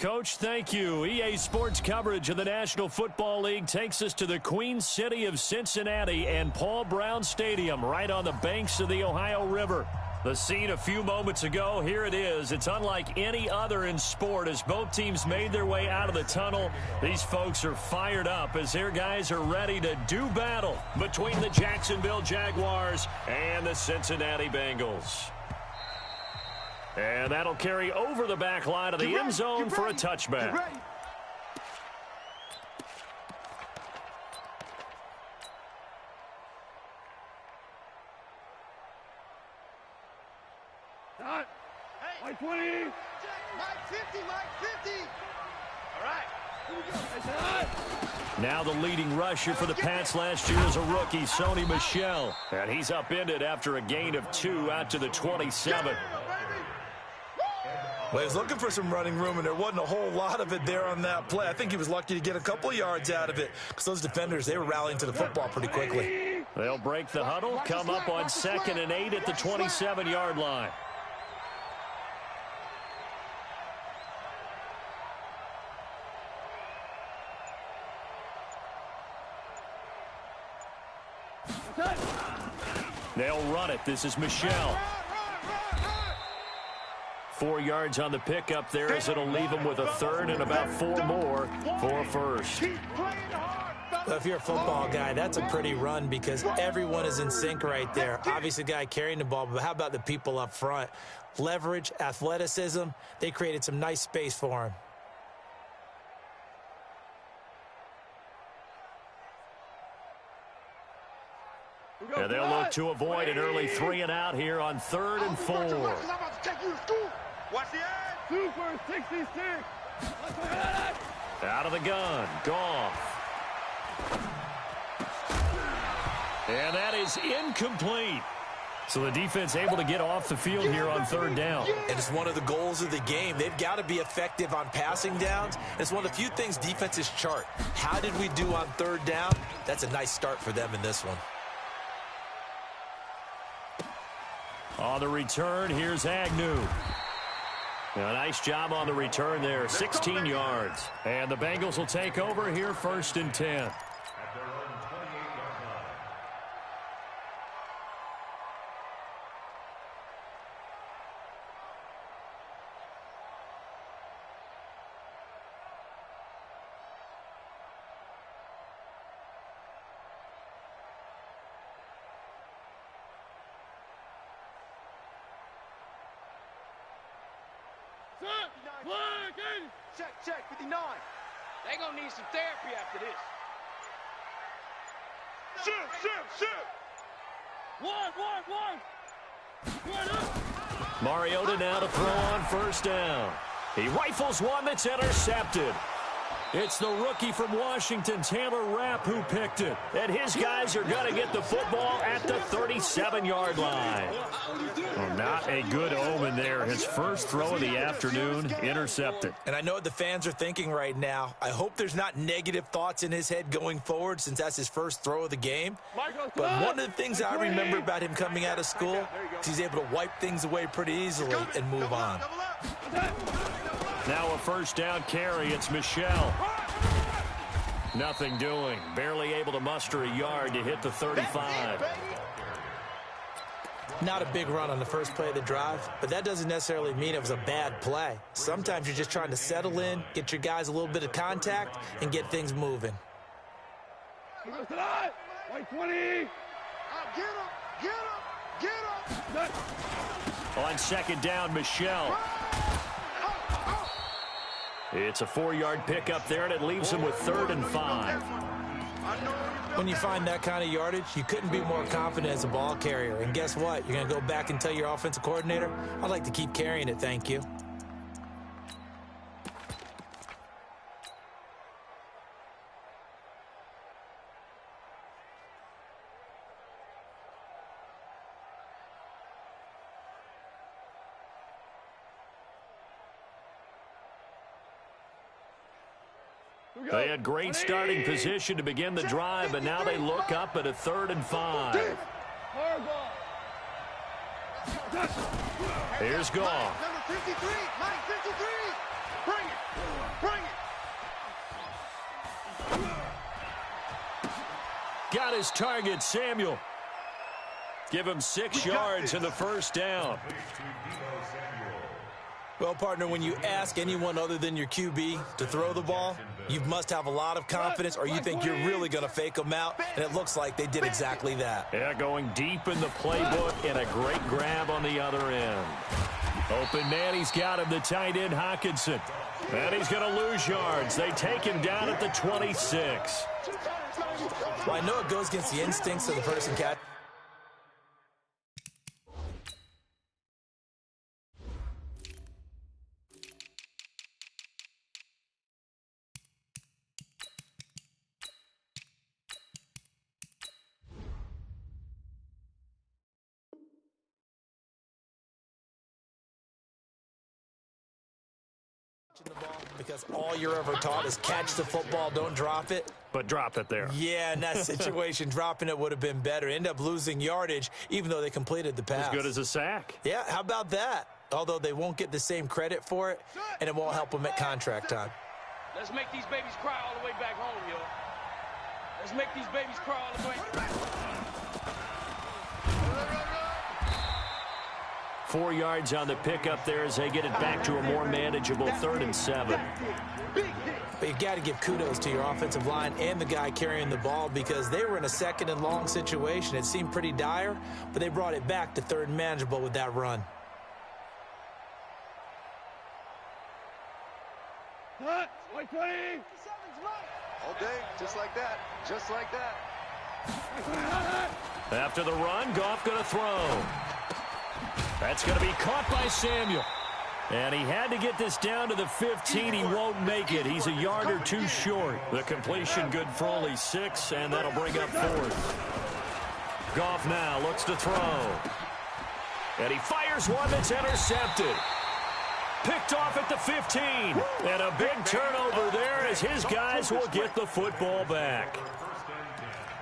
Coach. Thank you. EA Sports coverage of the National Football League takes us to the Queen City of Cincinnati and Paul Brown Stadium right on the banks of the Ohio River. The scene a few moments ago, here it is. It's unlike any other in sport as both teams made their way out of the tunnel. These folks are fired up as their guys are ready to do battle between the Jacksonville Jaguars and the Cincinnati Bengals. And that'll carry over the back line of the end zone for a touchback. Mike 20. Mike 50, Mike 50. All right. Here we go. Now the leading rusher for the Pats last year is a rookie, Sony Michel. And he's upended after a gain of 2 out to the 27. Well, he was looking for some running room, and there wasn't a whole lot of it there on that play. I think he was lucky to get a couple of yards out of it because those defenders, they were rallying to the football pretty quickly. They'll break the huddle, come up on 2nd and 8 at the 27-yard line. They'll run it. This is Michel. 4 yards on the pickup there as it'll leave him with a third and about 4 more for a first. Well, if you're a football guy, that's a pretty run because everyone is in sync right there. Obviously, the guy carrying the ball, but how about the people up front? Leverage, athleticism, they created some nice space for him. And they'll look to avoid an early 3 and out here on 3rd and 4. Watch the end. Super 66. Out of the gun, Goff. And that is incomplete. So the defense able to get off the field here on 3rd down. And it's one of the goals of the game. They've got to be effective on passing downs. It's one of the few things defenses chart. How did we do on 3rd down? That's a nice start for them in this one. On the return, here's Agnew. A nice job on the return there, 16 yards. And the Bengals will take over here 1st and 10. Check, 59. They gonna need some therapy after this. Shoot. One. Mariota now to throw on 1st down. He rifles one that's intercepted. It's the rookie from Washington, Taylor Rapp, who picked it. And his guys are going to get the football at the 37-yard line. Well, not a good omen there. His first throw of the afternoon, intercepted. And I know what the fans are thinking right now. I hope there's not negative thoughts in his head going forward since that's his first throw of the game. But one of the things I remember about him coming out of school is he's able to wipe things away pretty easily and move on. Now a 1st down carry. It's Michel. Nothing doing. Barely able to muster a yard to hit the 35. Not a big run on the first play of the drive, but that doesn't necessarily mean it was a bad play. Sometimes you're just trying to settle in, get your guys a little bit of contact, and get things moving. White 20. Get him. On 2nd down, Michel. It's a 4-yard pickup there, and it leaves him with 3rd and 5. When you find that kind of yardage, you couldn't be more confident as a ball carrier. And guess what? You're going to go back and tell your offensive coordinator, I'd like to keep carrying it, thank you. They had great starting position to begin the drive, but now they look up at a 3rd and 5. Here's Goff. Number 53, Mike 53. Bring it. got his target, Samuel. Give him 6 yards in the first down. Well, partner, when you ask anyone other than your QB to throw the ball, you must have a lot of confidence or you think you're really going to fake them out, and it looks like they did exactly that. Yeah, going deep in the playbook and a great grab on the other end. Open man, he's got him, the tight end, Hawkinson. And he's going to lose yards. They take him down at the 26. Well, I know it goes against the instincts of the person catching. The ball because all you're ever taught is catch the football, don't drop it. But drop it there. Yeah, in that situation, dropping it would have been better. End up losing yardage, even though they completed the pass. As good as a sack. Yeah, how about that? Although they won't get the same credit for it, and it won't help them at contract time. Let's make these babies cry all the way back home, yo. Let's make these babies cry all the way back. 4 yards on the pickup there as they get it back to a more manageable 3rd and 7. But you've got to give kudos to your offensive line and the guy carrying the ball because they were in a 2nd and long situation. It seemed pretty dire, but they brought it back to 3rd and manageable with that run. White 20. All day, just like that. Just like that. After the run, Goff going to throw. That's going to be caught by Samuel. And he had to get this down to the 15. He won't make it. He's a yard or 2 short. The completion good for only 6, and that'll bring up 4th. Goff now looks to throw. And he fires one that's intercepted. Picked off at the 15. And a big turnover there as his guys will get the football back.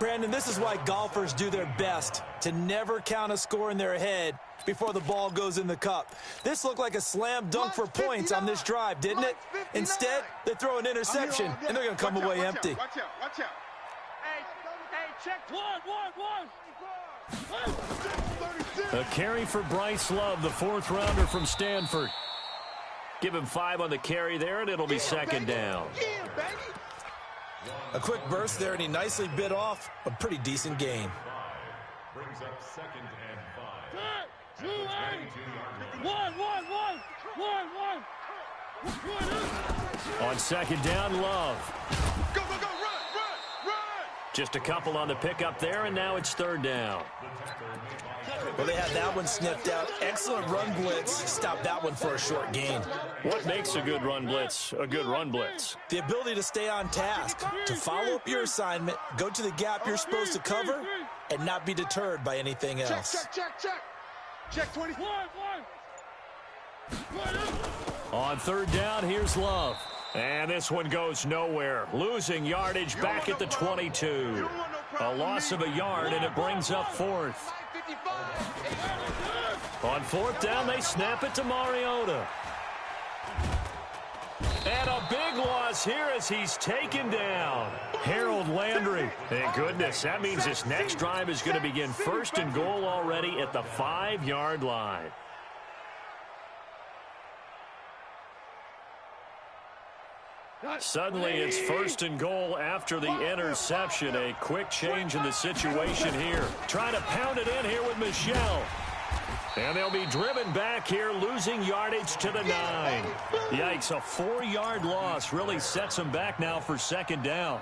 Brandon, this is why golfers do their best to never count a score in their head before the ball goes in the cup. This looked like a slam dunk for points on this drive, didn't it? Instead, they throw an interception, and they're going to come away empty. Watch out. Hey, check one. A carry for Bryce Love, the 4th rounder from Stanford. Give him 5 on the carry there, and it'll be 2nd down. A quick burst there, and he nicely bit off a pretty decent gain. Brings up 2nd and 5. 2, 1. On 2nd down, Love. Go, run! Just a couple on the pickup there, and now it's 3rd down. Well, they had that one sniffed out. Excellent run blitz. Stopped that one for a short gain. What makes a good run blitz a good run blitz? The ability to stay on task, to follow up your assignment, go to the gap you're supposed to cover, and not be deterred by anything else. Check 20. On 3rd down, here's Love. And this one goes nowhere. Losing yardage back at the 22. A loss of a yard, and it brings up 4th. On 4th down, they snap it to Mariota. And a big loss here as he's taken down. Harold Landry. Thank goodness. That means this next drive is going to begin 1st and goal already at the 5-yard line. Suddenly it's 1st and goal after the interception. A quick change in the situation here. Trying to pound it in here with Michelle. And they'll be driven back here, losing yardage to the 9. Yikes, a 4-yard loss really sets them back now for 2nd down.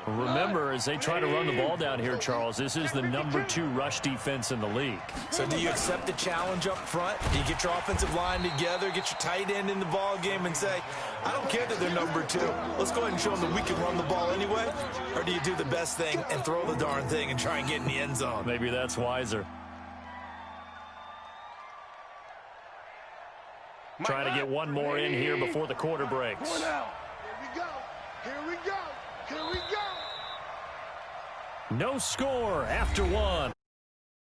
Remember, as they try to run the ball down here, Charles, this is the number 2 rush defense in the league. So do you accept the challenge up front? Do you get your offensive line together, get your tight end in the ball game and say, I don't care that they're number 2. Let's go ahead and show them that we can run the ball anyway? Or do you do the best thing and throw the darn thing and try and get in the end zone? Maybe that's wiser. Trying to get one more in here before the quarter breaks. Here we go. No score after 1.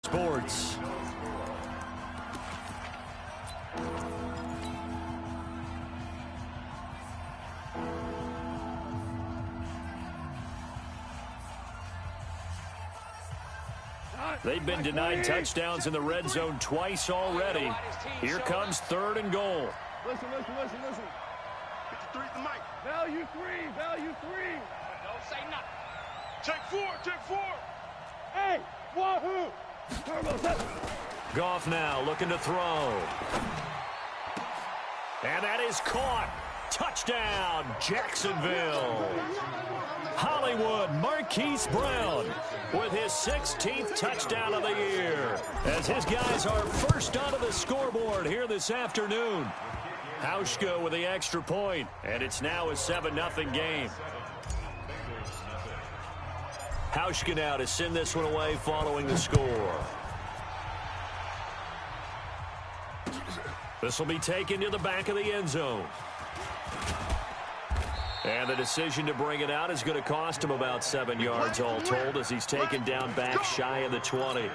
Sports. They've been denied touchdowns in the red zone twice already. Here comes 3rd and goal. Listen. 53's the mic. Value 3. Don't say nothing. Check 4. Hey, wahoo! Turbo set. Goff now looking to throw. And that is caught. Touchdown, Jacksonville. Hollywood Marquise Brown with his 16th touchdown of the year, as his guys are first onto the scoreboard here this afternoon. Hauschka with the extra point, and it's now a 7-0 game. Hauschka now to send this one away following the score. This will be taken to the back of the end zone. And the decision to bring it out is going to cost him about 7 yards all told, as he's taken down back shy of the 20.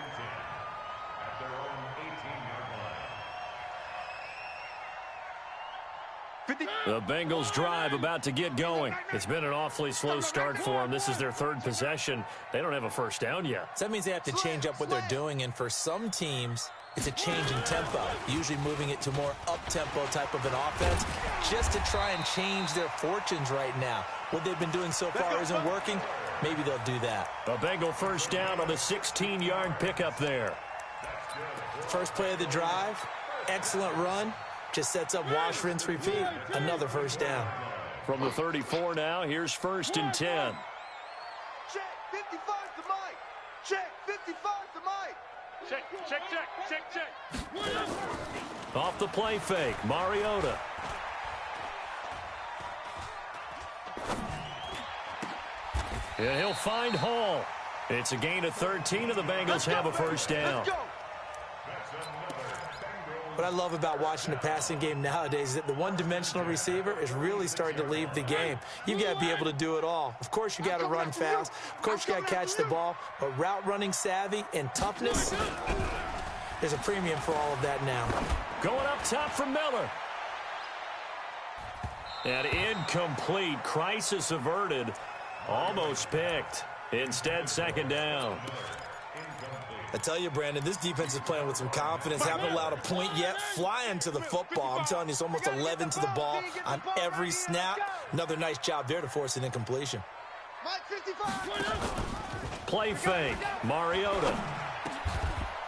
The Bengals drive about to get going. It's been an awfully slow start for them. This is their 3rd possession. They don't have a first down yet. So that means they have to change up what they're doing, and for some teams, it's a change in tempo, usually moving it to more up-tempo type of an offense, just to try and change their fortunes right now. What they've been doing so far isn't working. Maybe they'll do that. A Bengal first down on a 16-yard pickup there. First play of the drive, excellent run. Just sets up wash, rinse, repeat. Another first down. From the 34 now, here's 1st and 10. Check 55's the mic. Check 55's the mic. Check. Off the play fake, Mariota. And he'll find Hall. It's a gain of 13, and the Bengals have a first down. What I love about watching the passing game nowadays is that the one-dimensional receiver is really starting to leave the game. You've got to be able to do it all. Of course, you got to run fast. Of course, you got to catch the ball. But route running savvy and toughness, there's a premium for all of that now. Going up top for Miller. And incomplete. Crisis averted. Almost picked. Instead, 2nd down. I tell you, Brandon, this defense is playing with some confidence. Haven't allowed a point yet. Flying to the football. I'm telling you, it's almost 11 to the ball on every snap. Another nice job there to force an incompletion. Play fake. Mariota.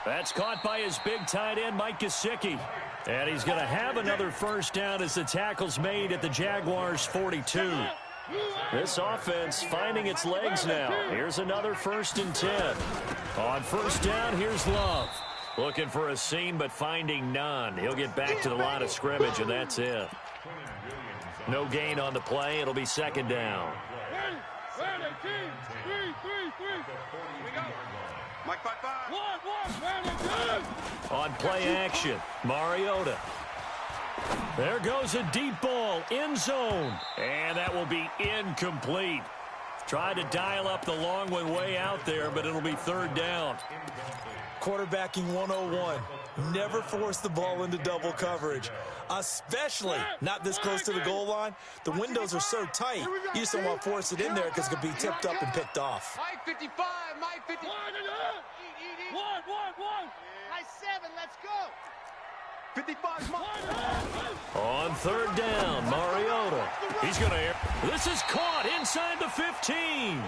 That's caught by his big tight end, Mike Gesicki. And he's going to have another first down as the tackle's made at the Jaguars' 42. This offense finding its legs now. Here's another 1st and 10. On first down, here's Love. Looking for a seam, but finding none. He'll get back to the line of scrimmage, and that's it. No gain on the play. It'll be 2nd down. Mike 5-5. On play action, Mariota. There goes a deep ball, end zone. And that will be incomplete. Tried to dial up the long one way out there, but it'll be 3rd down. Quarterbacking 101. Never force the ball into double coverage, especially not this close to the goal line. The windows are so tight, you just don't want to force it in there because it could be tipped up and picked off. Mike 55, Mike 55. One. High 7, let's go. 55's Mike. On 3rd down, Mariota. He's going to air. This is caught inside the 15.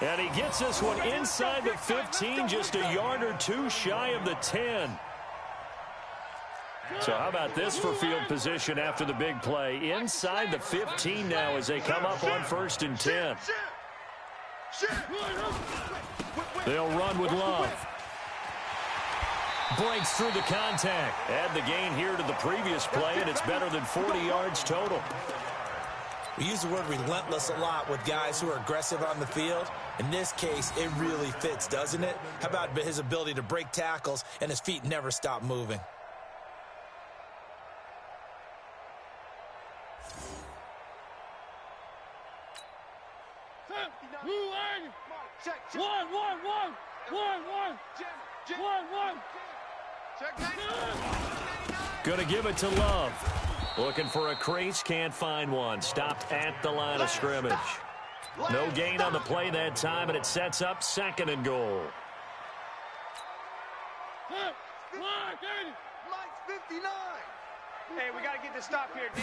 And he gets this one inside the 15, just a yard or two shy of the 10. So how about this for field position after the big play? Inside the 15 now as they come up on 1st and 10. They'll run with Love. Breaks through the contact. Add the gain here to the previous play, and it's better than 40 yards total. We use the word relentless a lot with guys who are aggressive on the field. In this case, it really fits, doesn't it? How about his ability to break tackles and his feet never stop moving? Gonna give it to Love. Looking for a crease, can't find one. Stopped at the line of scrimmage. No gain on the play that time, and it sets up 2nd and goal. Mike's 59. Hey, we got to get this stop here, D.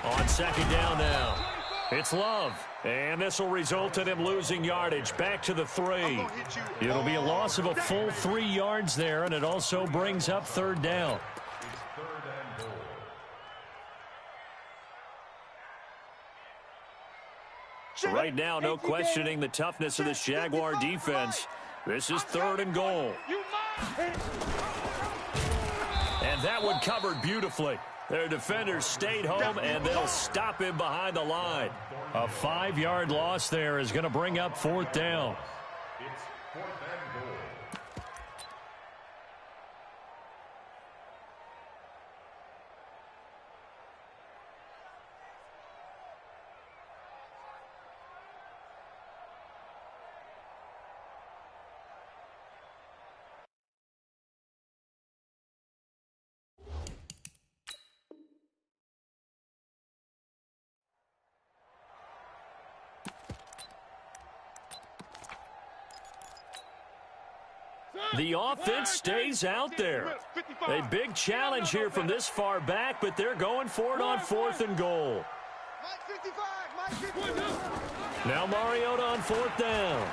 On second down now. It's Love. And this will result in him losing yardage back to the 3. It'll be a loss of a full 3 yards there, and it also brings up third down. Right now, no questioning the toughness of this Jaguar defense. This is 3rd and goal. And that one covered beautifully. Their defenders stayed home, and they'll stop him behind the line. A 5-yard loss there is going to bring up 4th down. It's 4th and goal. The offense stays out there. A big challenge here from this far back, but they're going for it on 4th and goal. Mike 55. Mike 55. Now Mariota on 4th down.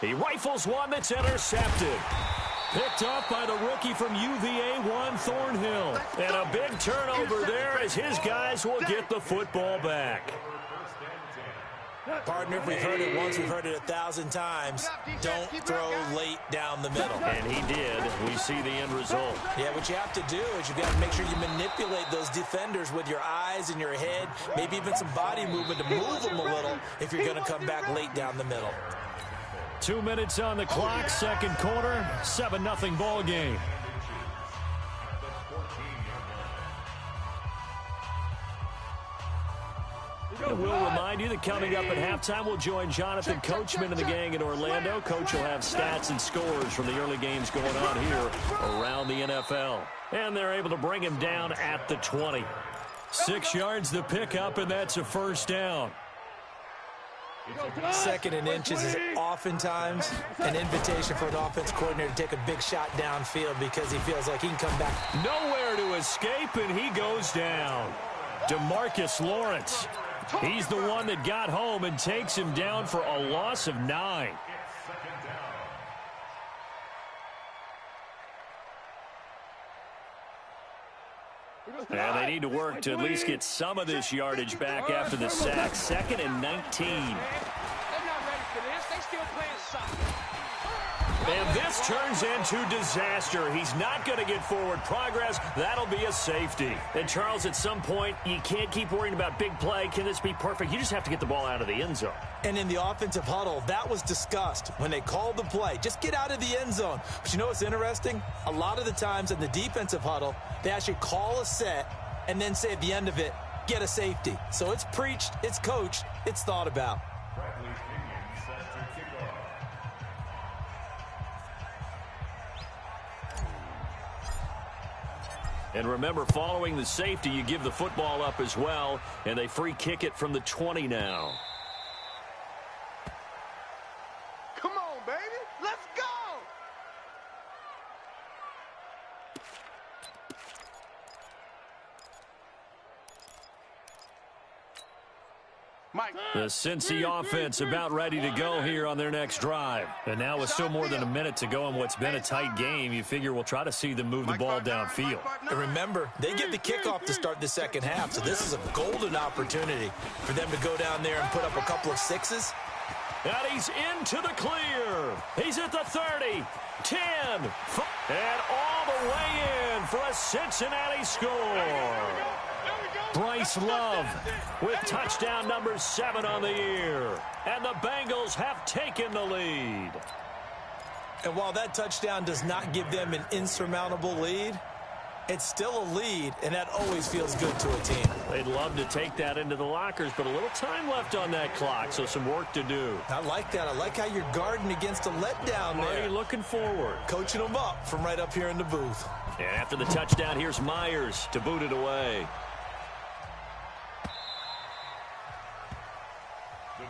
He rifles one that's intercepted. Picked off by the rookie from UVA, Juan Thornhill. And a big turnover there as his guys will get the football back. Partner, if we've heard it once, we've heard it 1,000 times. Don't throw late down the middle. And he did. We see the end result. Yeah, what you have to do is you've got to make sure you manipulate those defenders with your eyes and your head, maybe even some body movement to move them a little if you're going to come back late down the middle. 2 minutes on the clock, second quarter, 7-0 ball game. And we'll remind you that coming up at halftime, we'll join Jonathan Coachman and the gang in Orlando. Coach will have stats and scores from the early games going on here around the NFL. And they're able to bring him down at the 20. 6 yards the pickup, and that's a first down. 2nd and inches is oftentimes an invitation for an offense coordinator to take a big shot downfield because he feels like he can come back. Nowhere to escape, and he goes down. DeMarcus Lawrence. He's the one that got home and takes him down for a loss of 9. And they need to work to at least get some of this yardage back after the sack. 2nd and 19. They're not ready for this. They still playing soccer. And this turns into disaster. He's not going to get forward progress. That'll be a safety. And, Charles, at some point, you can't keep worrying about big play. Can this be perfect? You just have to get the ball out of the end zone. And in the offensive huddle, that was discussed when they called the play. Just get out of the end zone. But you know what's interesting? A lot of the times in the defensive huddle, they actually call a set and then say at the end of it, get a safety. So it's preached, it's coached, it's thought about. And remember, following the safety, you give the football up as well, and they free kick it from the 20 now. Come on, baby. Let's go. Mike. The Cincy offense about ready to go here on their next drive. And now with still more than a minute to go in what's been a tight game, you figure we'll try to see them move the ball downfield. And remember, they get the kickoff to start the second half, so this is a golden opportunity for them to go down there and put up a couple of sixes. And he's into the clear. He's at the 30, 10, and all the way in for a Cincinnati score. Bryce Love with touchdown number 7 on the year. And the Bengals have taken the lead. And while that touchdown does not give them an insurmountable lead, it's still a lead, and that always feels good to a team. They'd love to take that into the lockers, but a little time left on that clock, so some work to do. I like that. I like how you're guarding against a letdown there. Marty looking forward. Coaching them up from right up here in the booth. And after the touchdown, here's Myers to boot it away. The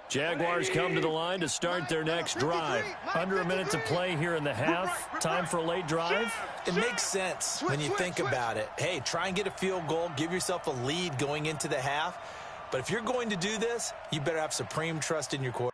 Jaguars come to the line to start their next drive. Under a minute to play here in the half. Time for a late drive. It makes sense when you think about it. Hey, try and get a field goal. Give yourself a lead going into the half. But if you're going to do this, you better have supreme trust in your quarterback.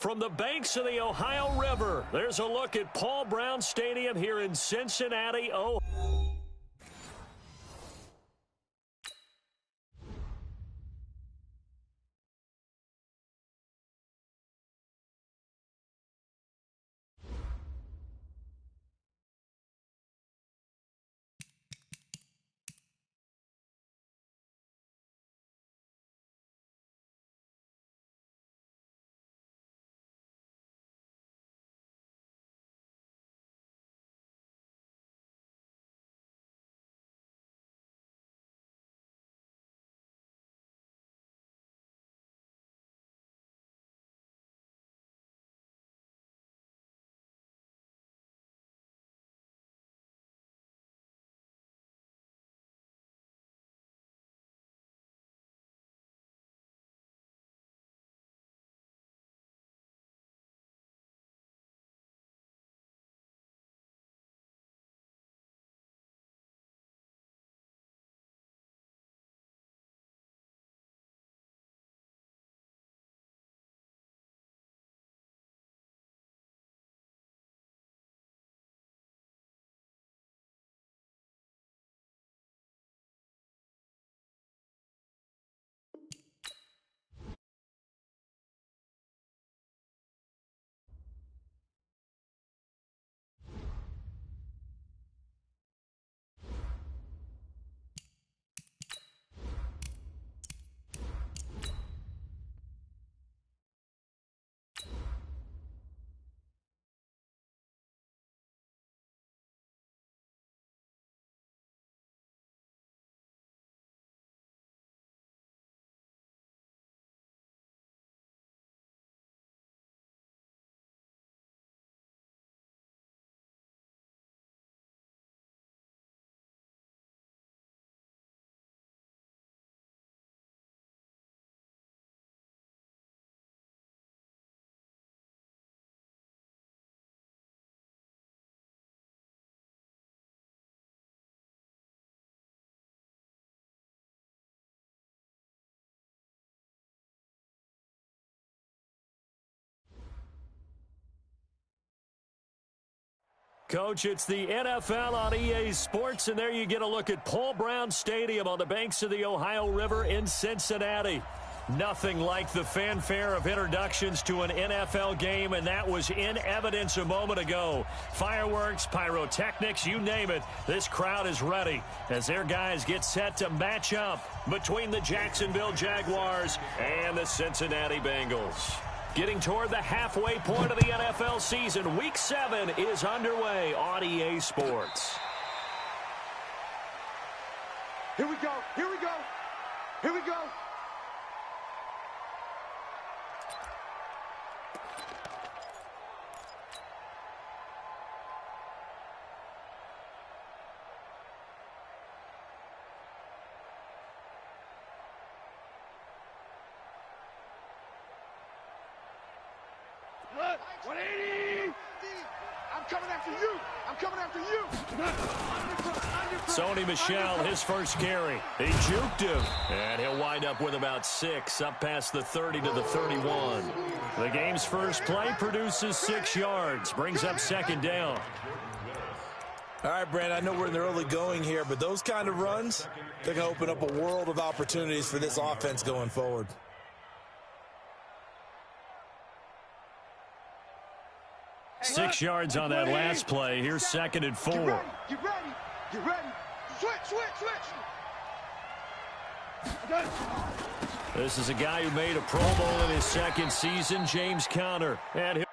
From the banks of the Ohio River, there's a look at Paul Brown Stadium here in Cincinnati, Ohio. Coach, it's the NFL on EA Sports, and there you get a look at Paul Brown Stadium on the banks of the Ohio River in Cincinnati. Nothing like the fanfare of introductions to an NFL game, and that was in evidence a moment ago. Fireworks, pyrotechnics, you name it, this crowd is ready as their guys get set to match up between the Jacksonville Jaguars and the Cincinnati Bengals. Getting toward the halfway point of the NFL season, Week 7 is underway on EA Sports. Here we go, here we go, here we go. Look, 180! I'm coming after you! I'm coming after you! Sony Michel, his first carry. He juked him, and he'll wind up with about 6, up past the 30 to the 31. The game's first play produces 6 yards, brings up second down. All right, Brandon, I know we're in the early going here, but those kind of runs, they're going to open up a world of opportunities for this offense going forward. Hey, 6 yards on that last play. Here's second and 4. Get ready, get ready, get ready. Switch. This is a guy who made a Pro Bowl in his second season, James Conner. And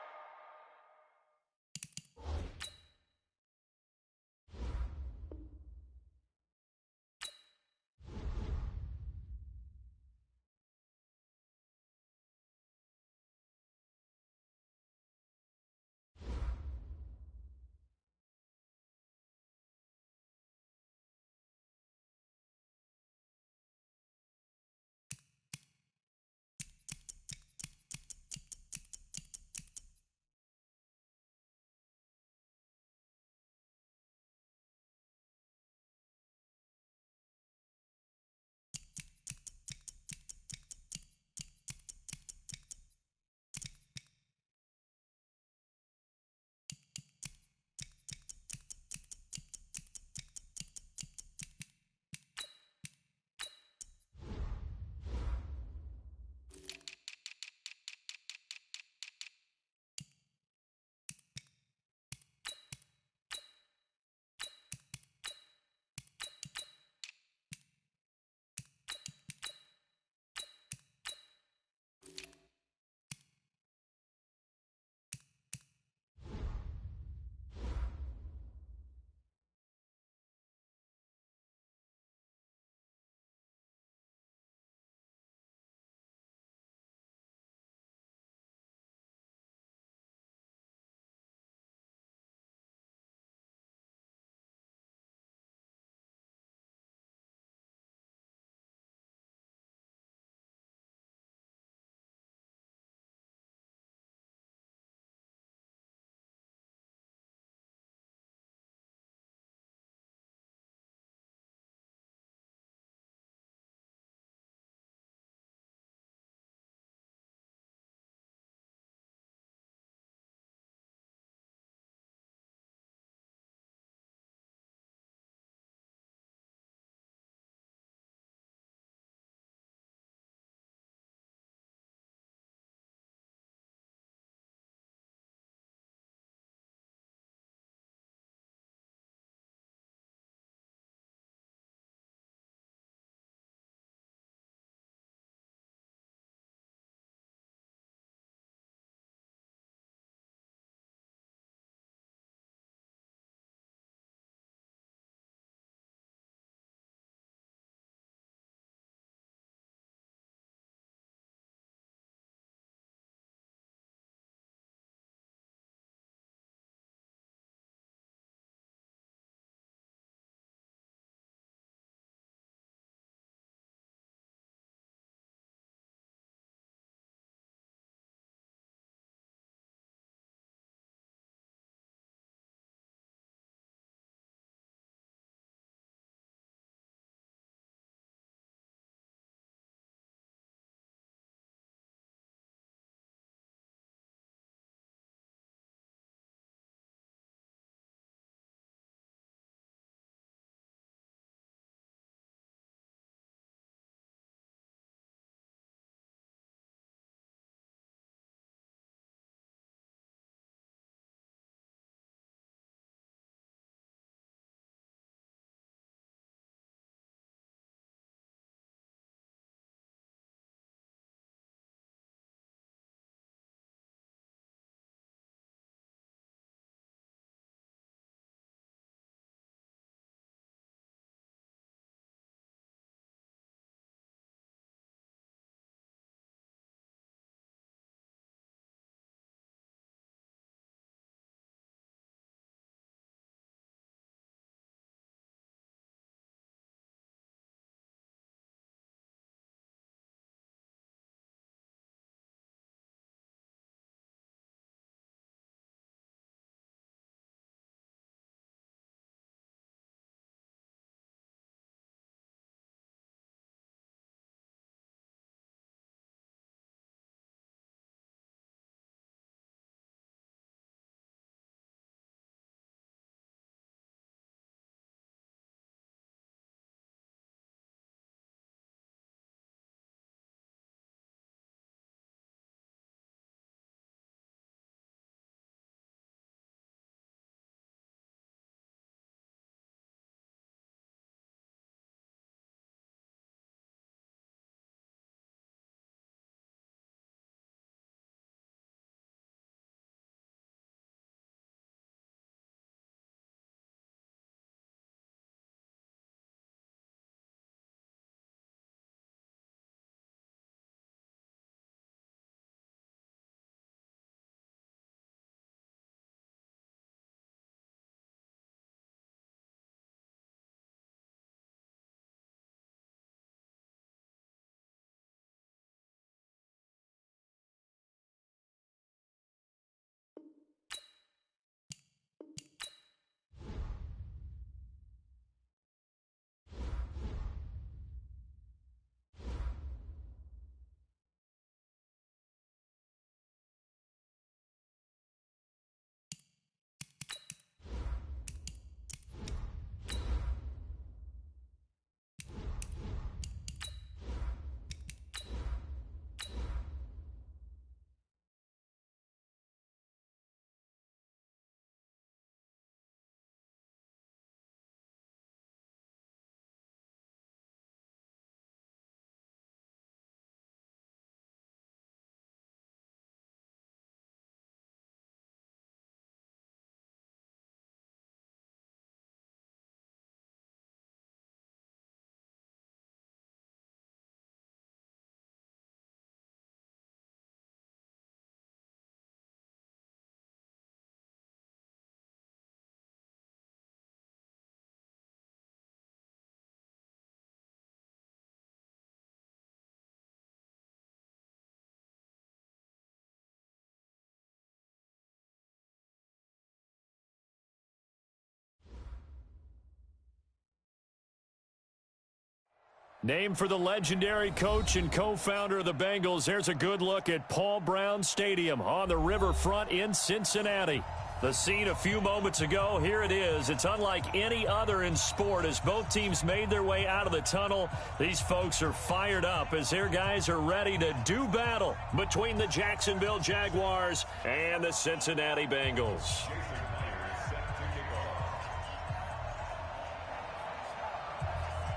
Named for the legendary coach and co-founder of the Bengals, here's a good look at Paul Brown Stadium on the riverfront in Cincinnati. The scene a few moments ago, here it is. It's unlike any other in sport as both teams made their way out of the tunnel. These folks are fired up as their guys are ready to do battle between the Jacksonville Jaguars and the Cincinnati Bengals.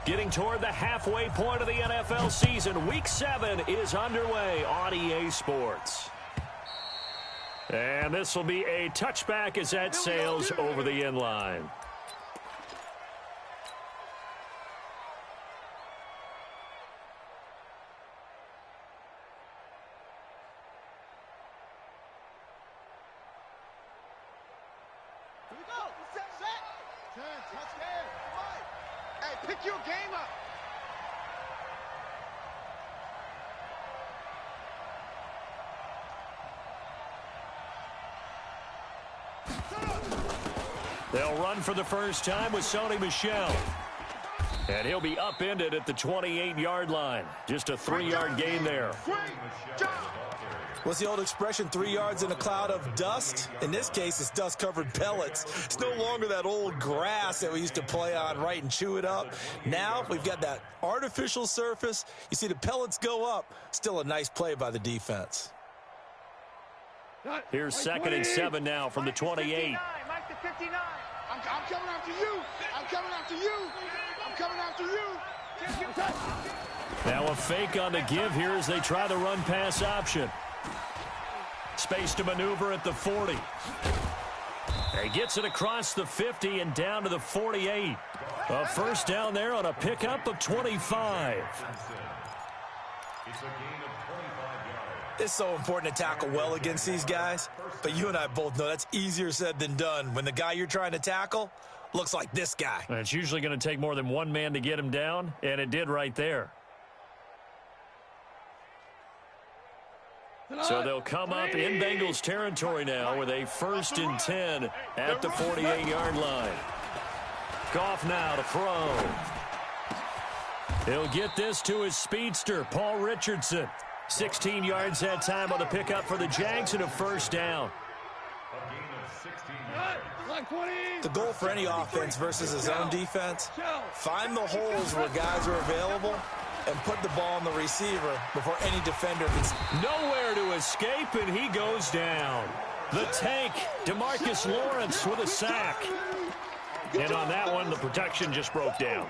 Getting toward the halfway point of the NFL season, Week 7 is underway on EA Sports. And this will be a touchback as that sails over the end line. Here we go. Set. Turn. Touchdown. Mike. Hey, pick your game up. They'll run for the first time with Sony Michel. And he'll be upended at the 28-yard line. Just a 3-yard gain there. What's the old expression, 3 yards in a cloud of dust? In this case, it's dust-covered pellets. It's no longer that old grass that we used to play on, right, and chew it up. Now we've got that artificial surface. You see the pellets go up. Still a nice play by the defense. Here's 2nd and 7 now from the 28. Mike the 59. I'm coming after you. I'm coming after you. I'm coming after you. Now a fake on the give here as they try the run-pass option. Space to maneuver at the 40. He gets it across the 50 and down to the 48. A first down there on a pickup of 25. It's a gain of 25 yards. It's so important to tackle well against these guys, but you and I both know that's easier said than done when the guy you're trying to tackle looks like this guy. And it's usually going to take more than one man to get him down, and it did right there. So they'll come up in Bengals territory now with a 1st and 10 at the 48-yard line. Goff now to throw. He'll get this to his speedster, Paul Richardson. 16 yards that time on the pickup for the Jags and a first down. A gain of 16 yards. The goal for any offense versus a zone defense, find the holes where guys are available and put the ball on the receiver before any defender can. Nowhere to escape, and he goes down. The tank, DeMarcus Lawrence with a sack. And on that one, the protection just broke down.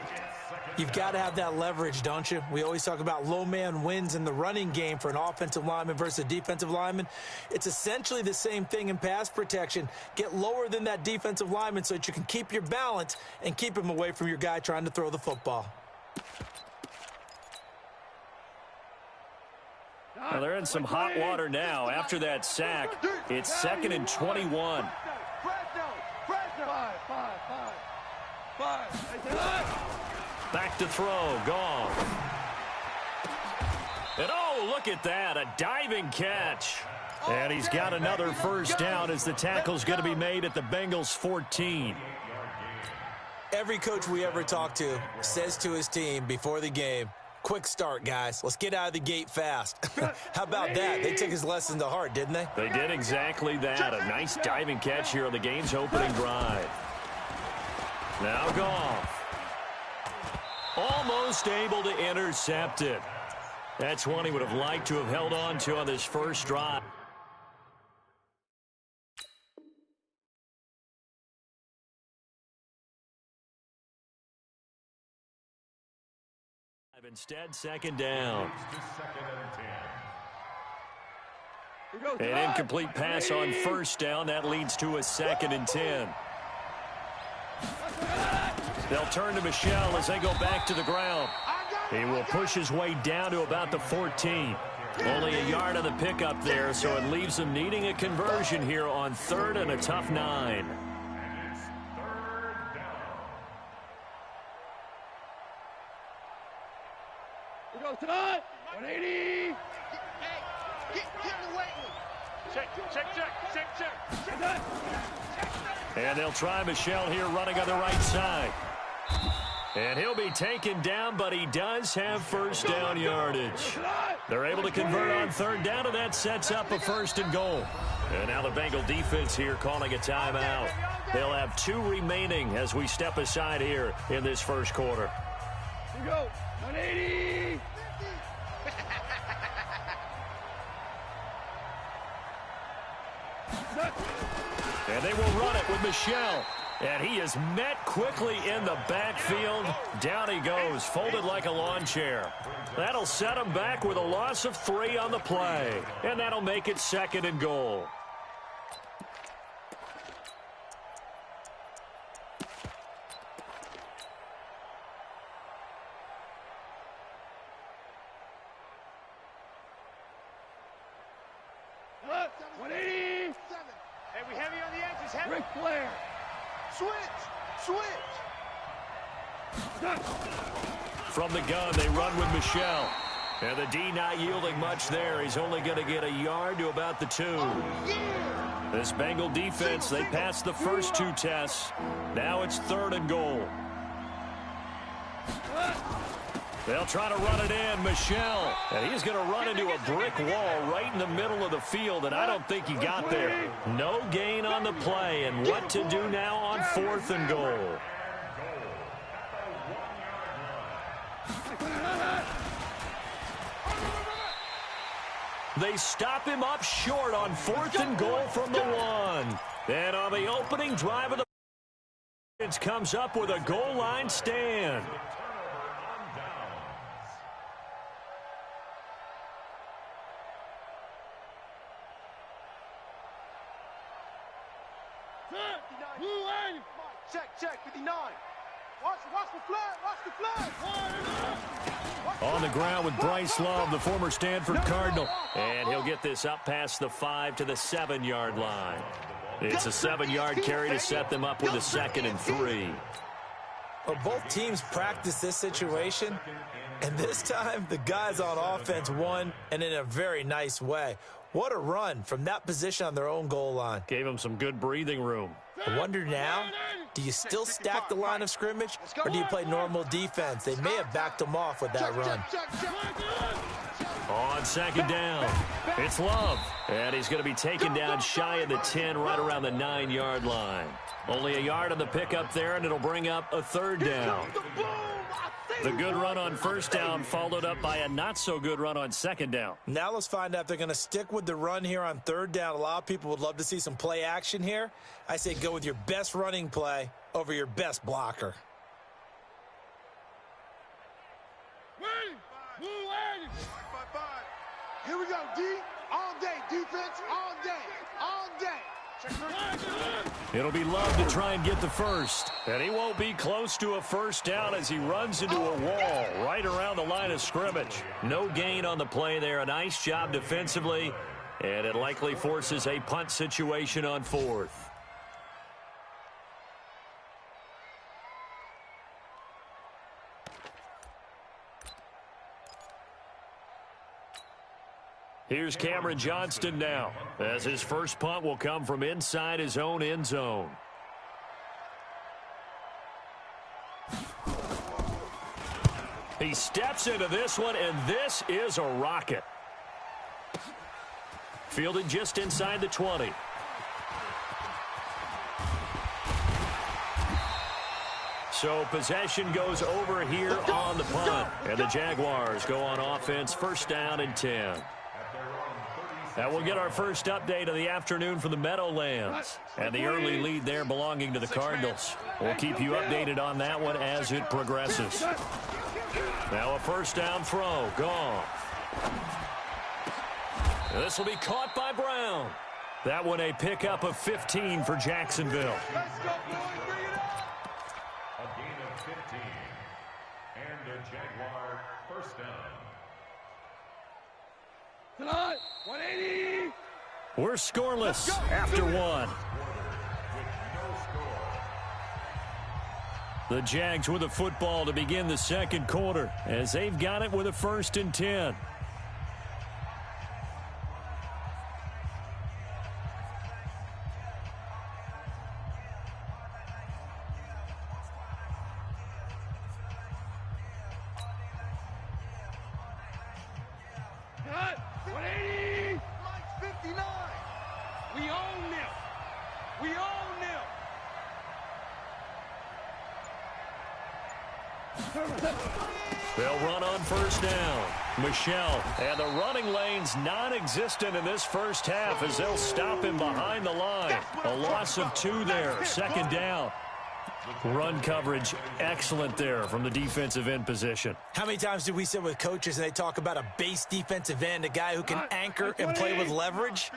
You've got to have that leverage, don't you? We always talk about low man wins in the running game for an offensive lineman versus a defensive lineman. It's essentially the same thing in pass protection. Get lower than that defensive lineman so that you can keep your balance and keep him away from your guy trying to throw the football. Well, they're in some hot water now. After that sack, it's 2nd and 21. Back to throw. Gone. And oh, look at that. A diving catch. And he's got another first down as the tackle's going to be made at the Bengals 14. Every coach we ever talk to says to his team before the game, quick start, guys. Let's get out of the gate fast. How about that? They took his lesson to heart, didn't they? They did exactly that. A nice diving catch here on the game's opening drive. Now Goff. Almost able to intercept it. That's one he would have liked to have held on to on this first drive. Instead, 2nd down. An incomplete pass on first down. That leads to a 2nd and 10. They'll turn to Michel as they go back to the ground. He will push his way down to about the 14. Only a yard on the pickup there, so it leaves them needing a conversion here on 3rd and a tough 9. Tonight, 180. Get in the way. Check. And they'll try Michel here running on the right side. And he'll be taken down, but he does have first down yardage. They're able to convert on third down, and that sets up a first and goal. And now the Bengal defense here calling a timeout. They'll have 2 remaining as we step aside here in this first quarter. Here we go. 180. And they will run it with Michelle. And he is met quickly in the backfield. Down he goes, folded like a lawn chair. That'll set him back with a loss of 3 on the play. And that'll make it second and goal. Ric Flair. Switch. From the gun, they run with Michelle. And the D not yielding much there. He's only going to get a yard to about the 2. This Bengal defense, they passed the first 2 tests. Now it's third and goal. They'll try to run it in. Michelle. And he's going to run into a brick wall right in the middle of the field, and I don't think he got there. No gain on the play, and what to do now on 4th and goal. They stop him up short on 4th and goal from the 1. And on the opening drive of the it comes up with a goal line stand. Check, 59. Watch the flag. On the ground with Bryce Love, the former Stanford Cardinal. And he'll get this up past the 5 to the 7-yard line. It's a 7-yard carry to set them up with a 2nd and 3. Well, both teams practice this situation, and this time the guys on offense won, and in a very nice way. What a run from that position on their own goal line. Gave them some good breathing room. I wonder now, do you still stack the line of scrimmage, or do you play normal defense? They may have backed them off with that run. On 2nd down, it's Love. And he's going to be taken down shy of the 10, right around the 9-yard line. Only a yard on the pickup there, and it'll bring up a 3rd down. The good run on 1st down followed up by a not-so-good run on 2nd down. Now let's find out if they're going to stick with the run here on 3rd down. A lot of people would love to see some play action here. I say go with your best running play over your best blocker. Here we go, D. All day. Defense, all day. It'll be Love to try and get the first. And he won't be close to a first down as he runs into a wall right around the line of scrimmage. No gain on the play there. A nice job defensively. And it likely forces a punt situation on 4th. Here's Cameron Johnston now, as his first punt will come from inside his own end zone. He steps into this one, and this is a rocket. Fielded just inside the 20. So possession goes over here on the punt. And the Jaguars go on offense, 1st down and 10. And we'll get our first update of the afternoon from the Meadowlands. And the early lead there belonging to the Cardinals. We'll keep you updated on that one as it progresses. Now a 1st down throw. Gone. This will be caught by Brown. That one a pickup of 15 for Jacksonville. Let's go, boys. Bring it up. A gain of 15. And a Jaguar 1st down. Tonight, 180. We're scoreless after 1. The Jags with the football to begin the 2nd quarter as they've got it with a 1st and 10. Cut. 180. Mike's 59. We own them. We own them. They'll run on first down. Michelle, and the running lane's non-existent in this first half as they'll stop him behind the line. A loss of 2 there, second down. Run coverage, excellent there from the defensive end position. How many times do we sit with coaches and they talk about a base defensive end, a guy who can anchor and play with leverage?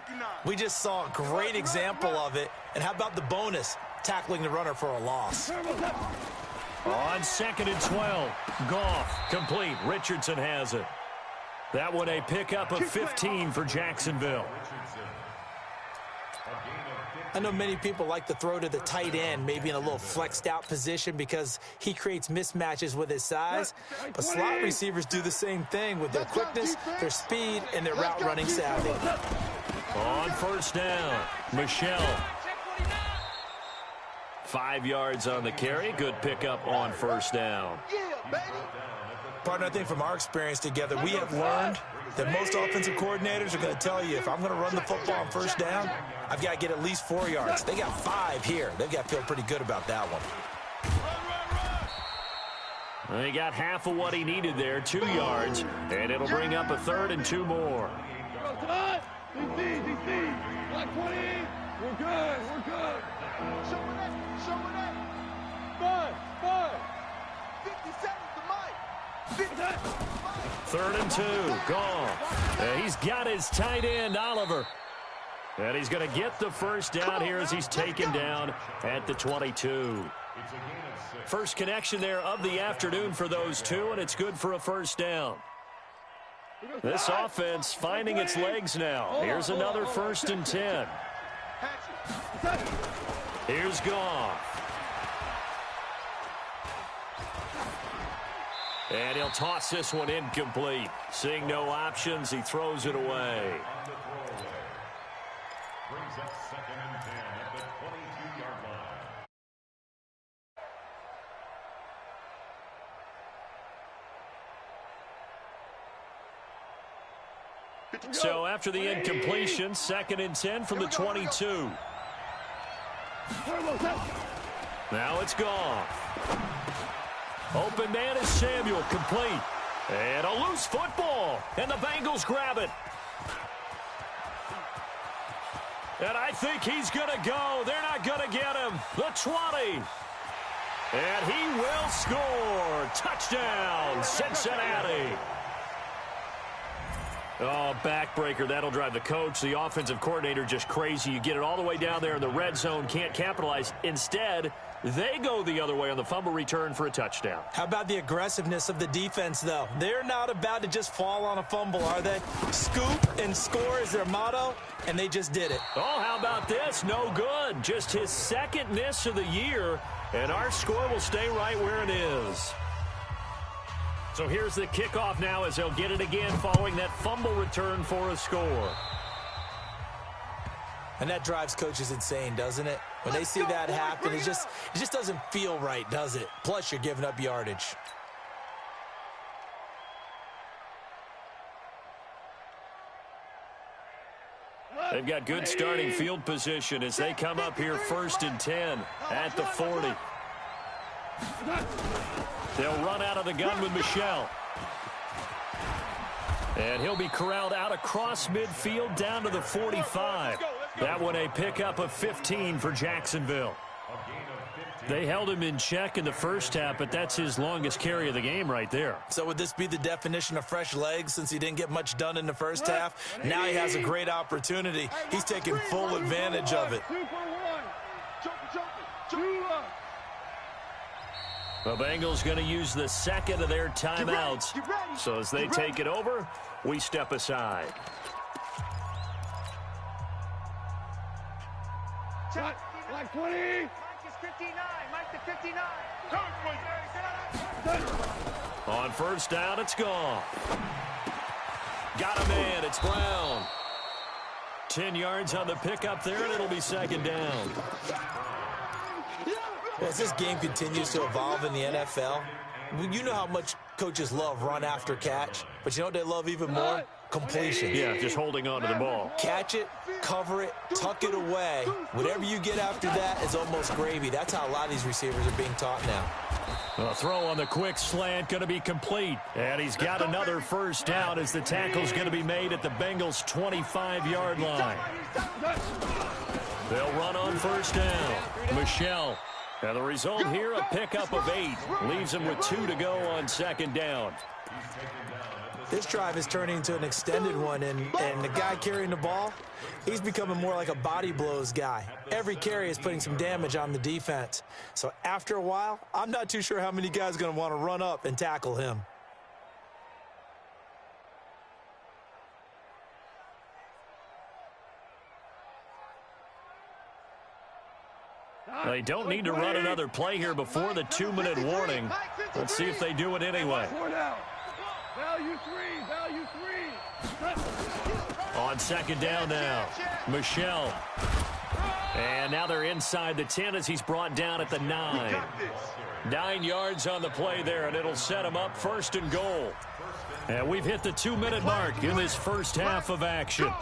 We just saw a great example of it. And how about the bonus, tackling the runner for a loss? On 2nd and 12, Goff, complete. Richardson has it. That one a pickup of 15 for Jacksonville. I know many people like to throw to the tight end, maybe in a little flexed out position because he creates mismatches with his size. But slot receivers do the same thing with their quickness, their speed, and their route running savvy. On first down, Michelle. 5 yards on the carry. Good pickup on first down. Partner, I think from our experience together, we have learned that most offensive coordinators are going to tell you, if I'm going to run the football on first down, I've got to get at least 4 yards. They got 5 here. They've got to feel pretty good about that one. He got half of what he needed there, 2 yards, and it'll bring up a 3rd and 2 more. Cut. DC. Black 20. We're good. We're good. Show it up. Show it up. 5. 57 to Mike. 57 to Mike. 3rd and 2, gone. He's got his tight end, Oliver. And he's going to get the first down here as he's taken down at the 22. First connection there of the afternoon for those two, and it's good for a first down. This offense finding its legs now. Here's another 1st and 10. Here's Goff. And he'll toss this one incomplete. Seeing no options, he throws it away. Brings up 2nd and 10 at the 22-yard line. So after the incompletion, 2nd and 10 from the 22. Now it's Goff. Open man is Samuel, complete. And a loose football, and the Bengals grab it. And I think he's going to go. They're not going to get him. The 20. And he will score. Touchdown, Cincinnati. Oh, backbreaker. That'll drive the coach, the offensive coordinator, just crazy. You get it all the way down there in the red zone, can't capitalize. Instead, they go the other way on the fumble return for a touchdown. How about the aggressiveness of the defense, though? They're not about to just fall on a fumble, are they? Scoop and score is their motto, and they just did it. Oh, how about this? No good. Just his 2nd miss of the year, and our score will stay right where it is. So here's the kickoff now as they'll get it again following that fumble return for a score. And that drives coaches insane, doesn't it? When they see that happen, it just doesn't feel right, does it? Plus, you're giving up yardage. They've got good starting field position as they come up here 1st and 10 at the 40. They'll run out of the gun with Michelle. And he'll be corralled out across midfield down to the 45. That one a pickup of 15 for Jacksonville. They held him in check in the first half, but that's his longest carry of the game right there. So would this be the definition of fresh legs since he didn't get much done in the first half? Now he has a great opportunity. He's taking full advantage of it. The Bengals going to use the 2nd of their timeouts. So as they take it over, we step aside. Black 20. Mike is 59. Mike to 59. On first down, it's gone. Got a man. It's Brown. 10 yards on the pickup there, and it'll be 2nd down. Well, as this game continues to evolve in the NFL, you know how much coaches love run after catch, but you know what they love even more? completion. Yeah, just holding on to the ball. Catch it, cover it, tuck it away. Whatever you get after that is almost gravy. That's how a lot of these receivers are being taught now. A throw on the quick slant going to be complete. And he's got another first down as the tackle's going to be made at the Bengals' 25-yard line. They'll run on first down. Michelle. And the result here, a pickup of 8. Leaves him with 2 to go on second down. This drive is turning into an extended one, and the guy carrying the ball, he's becoming more like a body blows guy. Every carry is putting some damage on the defense. So after a while, I'm not too sure how many guys are going to want to run up and tackle him. They don't need to run another play here before the 2-minute warning. Let's see if they do it anyway. Value three. On second down now, Michelle. And now they're inside the 10 as he's brought down at the 9. 9 yards on the play there, and it'll set him up first and goal. And we've hit the 2-minute mark in this first half of action.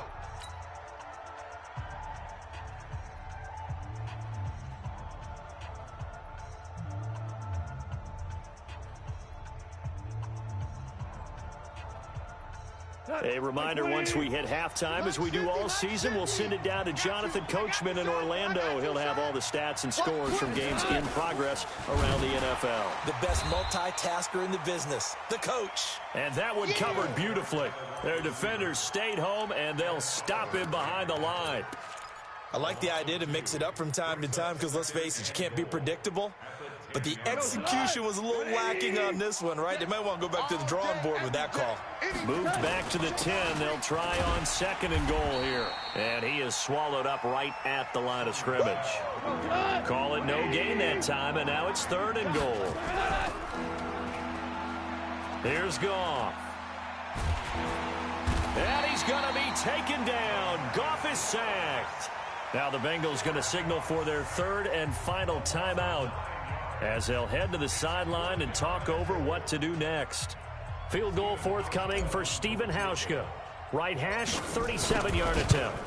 A reminder, once we hit halftime, as we do all season, we'll send it down to Jonathan Coachman in Orlando. He'll have all the stats and scores from games in progress around the NFL. The best multitasker in the business, the coach. And that one covered beautifully. Their defenders stayed home, and they'll stop him behind the line. I like the idea to mix it up from time to time because, let's face it, you can't be predictable. But the execution was a little lacking on this one, right? They might want to go back to the drawing board with that call. Moved back to the 10. They'll try on second and goal here. And he is swallowed up right at the line of scrimmage. Call it no gain that time, and now it's third and goal. Here's Goff. And he's going to be taken down. Goff is sacked. Now the Bengals going to signal for their third and final timeout, as they'll head to the sideline and talk over what to do next. Field goal forthcoming for Stephen Hauschka. Right hash, 37-yard attempt.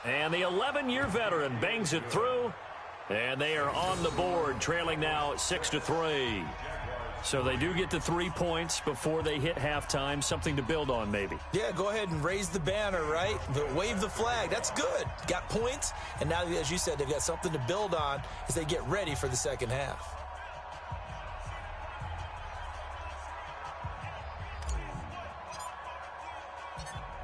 And the 11-year veteran bangs it through, and they are on the board, trailing now 6-3. So they do get to 3 points before they hit halftime, something to build on maybe. Yeah, go ahead and raise the banner, right? Wave the flag. That's good. Got points, and now, as you said, they've got something to build on as they get ready for the second half.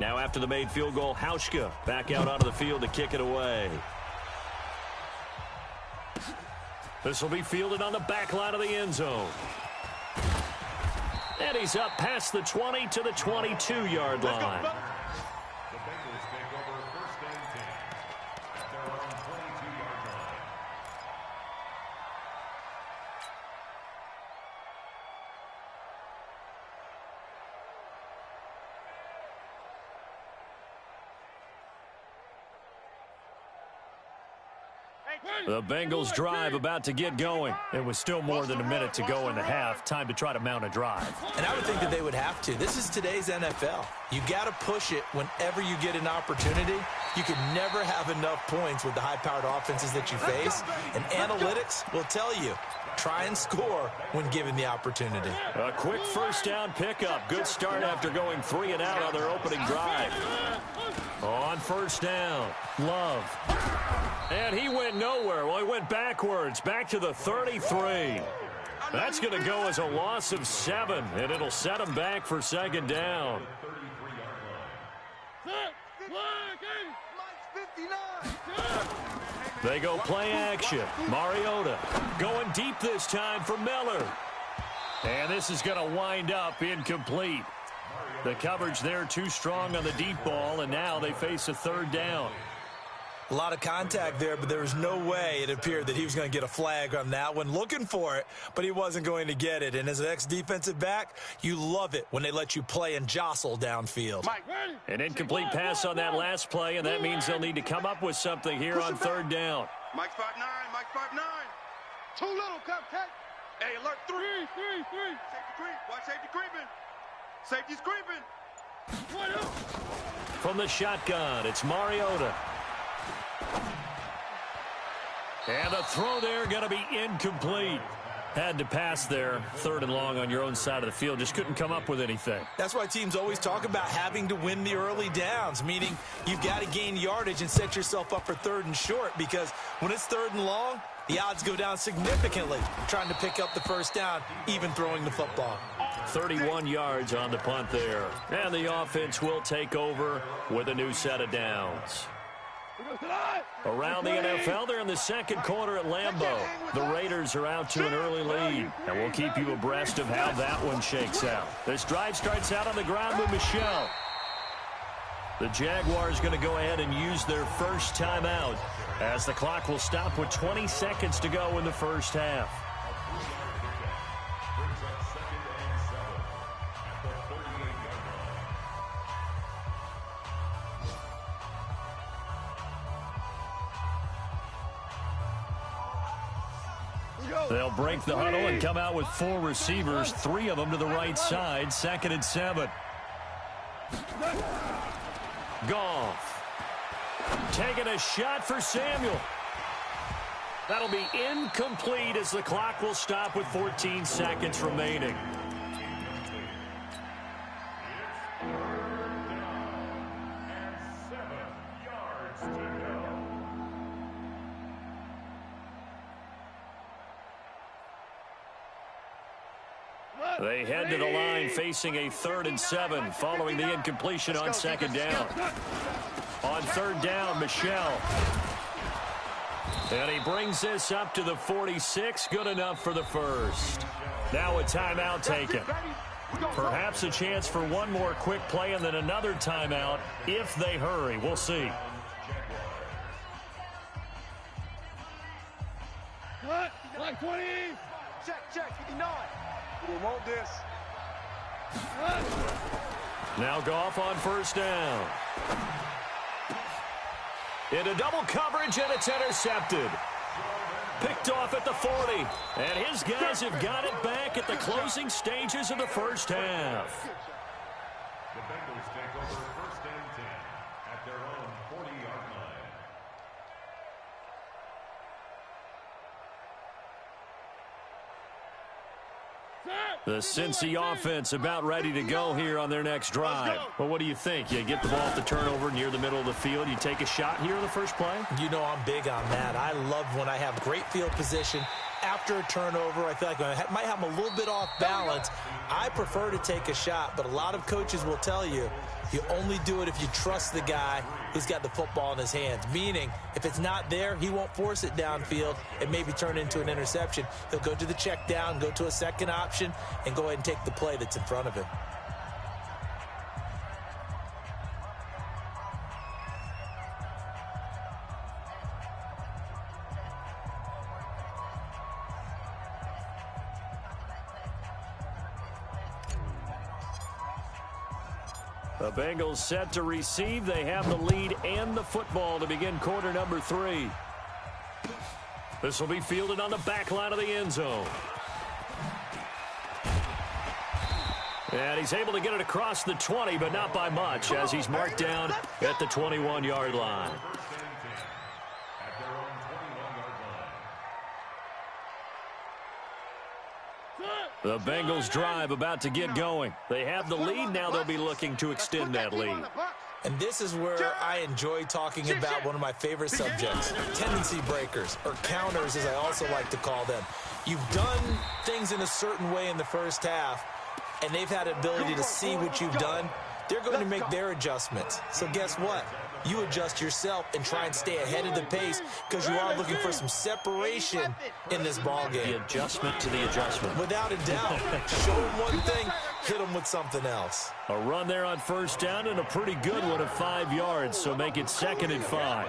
Now after the made field goal, Hauschka back out onto the field to kick it away. This will be fielded on the back line of the end zone. And he's up past the 20 to the 22-yard line. The Bengals take over first and 10 at their own 22-yard line. The Bengals drive about to get going. It was still more than a minute to go in the half. Time to try to mount a drive. And I would think that they would have to. This is today's NFL. You got to push it whenever you get an opportunity. You can never have enough points with the high-powered offenses that you face. And analytics will tell you, try and score when given the opportunity. A quick first down pickup. Good start after going 3 and out on their opening drive. On first down, Love. And he went nowhere. Well, he went backwards, back to the 33. That's going to go as a loss of 7, and it'll set him back for second down. They go play action. Mariota going deep this time for Miller. And this is going to wind up incomplete. The coverage there too strong on the deep ball, and now they face a third down. A lot of contact there, but there was no way it appeared that he was going to get a flag on that one. Looking for it, but he wasn't going to get it. And as an ex-defensive back, you love it when they let you play and jostle downfield. An incomplete pass on that last play, and that means they'll need to come up with something here on third down. Mike's 5'9", Mike's 5'9". Too little, cupcake. Hey, alert, 3. Safety creep. Watch safety creeping. Safety's creeping. From the shotgun, it's Mariota. And the throw there going to be incomplete. Had to pass there, 3rd and long on your own side of the field. Just couldn't come up with anything. That's why teams always talk about having to win the early downs, meaning you've got to gain yardage and set yourself up for 3rd and short, because when it's 3rd and long, the odds go down significantly trying to pick up the first down, even throwing the football. 31 yards on the punt there. And the offense will take over with a new set of downs. Around the NFL, they're in the second quarter at Lambeau. The Raiders are out to an early lead, and we'll keep you abreast of how that one shakes out. This drive starts out on the ground with Michel. The Jaguars going to go ahead and use their first timeout, as the clock will stop with 20 seconds to go in the first half. They'll break the huddle and come out with 4 receivers, 3 of them to the right side. 2nd and 7. Goff taking a shot for Samuel. That'll be incomplete as the clock will stop with 14 seconds remaining. They head to the line facing a 3rd and 7 following the incompletion on 2nd down. On 3rd down, Michel. And he brings this up to the 46. Good enough for the first. Now a timeout taken. Perhaps a chance for one more quick play and then another timeout if they hurry. We'll see. Like 20. Check, 59. We want this. Now Goff on 1st down. Into double coverage, and it's intercepted. Picked off at the 40. And his guys have got it back at the closing stages of the first half. The Bengals take over 1st and 10 at their own 40-yard line. The Cincy offense about ready to go here on their next drive. Well, what do you think? You get the ball off the turnover near the middle of the field. You take a shot here in the first play? You know I'm big on that. I love when I have great field position. After a turnover, I feel like I might have a little bit off balance. I prefer to take a shot, but a lot of coaches will tell you, you only do it if you trust the guy who's got the football in his hands. Meaning, if it's not there, he won't force it downfield and maybe turn into an interception. He'll go to the check down, go to a second option, and go ahead and take the play that's in front of him. The Bengals set to receive. They have the lead and the football to begin quarter number 3. This will be fielded on the back line of the end zone. And he's able to get it across the 20, but not by much, as he's marked down at the 21-yard line. The Bengals drive about to get going. They have the lead. Now they'll be looking to extend that lead. And this is where I enjoy talking about one of my favorite subjects, tendency breakers, or counters as I also like to call them. You've done things in a certain way in the first half, and they've had an ability to see what you've done. They're going to make their adjustments. So guess what? You adjust yourself and try and stay ahead of the pace because you are looking for some separation in this ball game. The adjustment to the adjustment. Without a doubt. Show them one thing, hit them with something else. A run there on 1st down and a pretty good one of 5 yards, so make it 2nd and 5.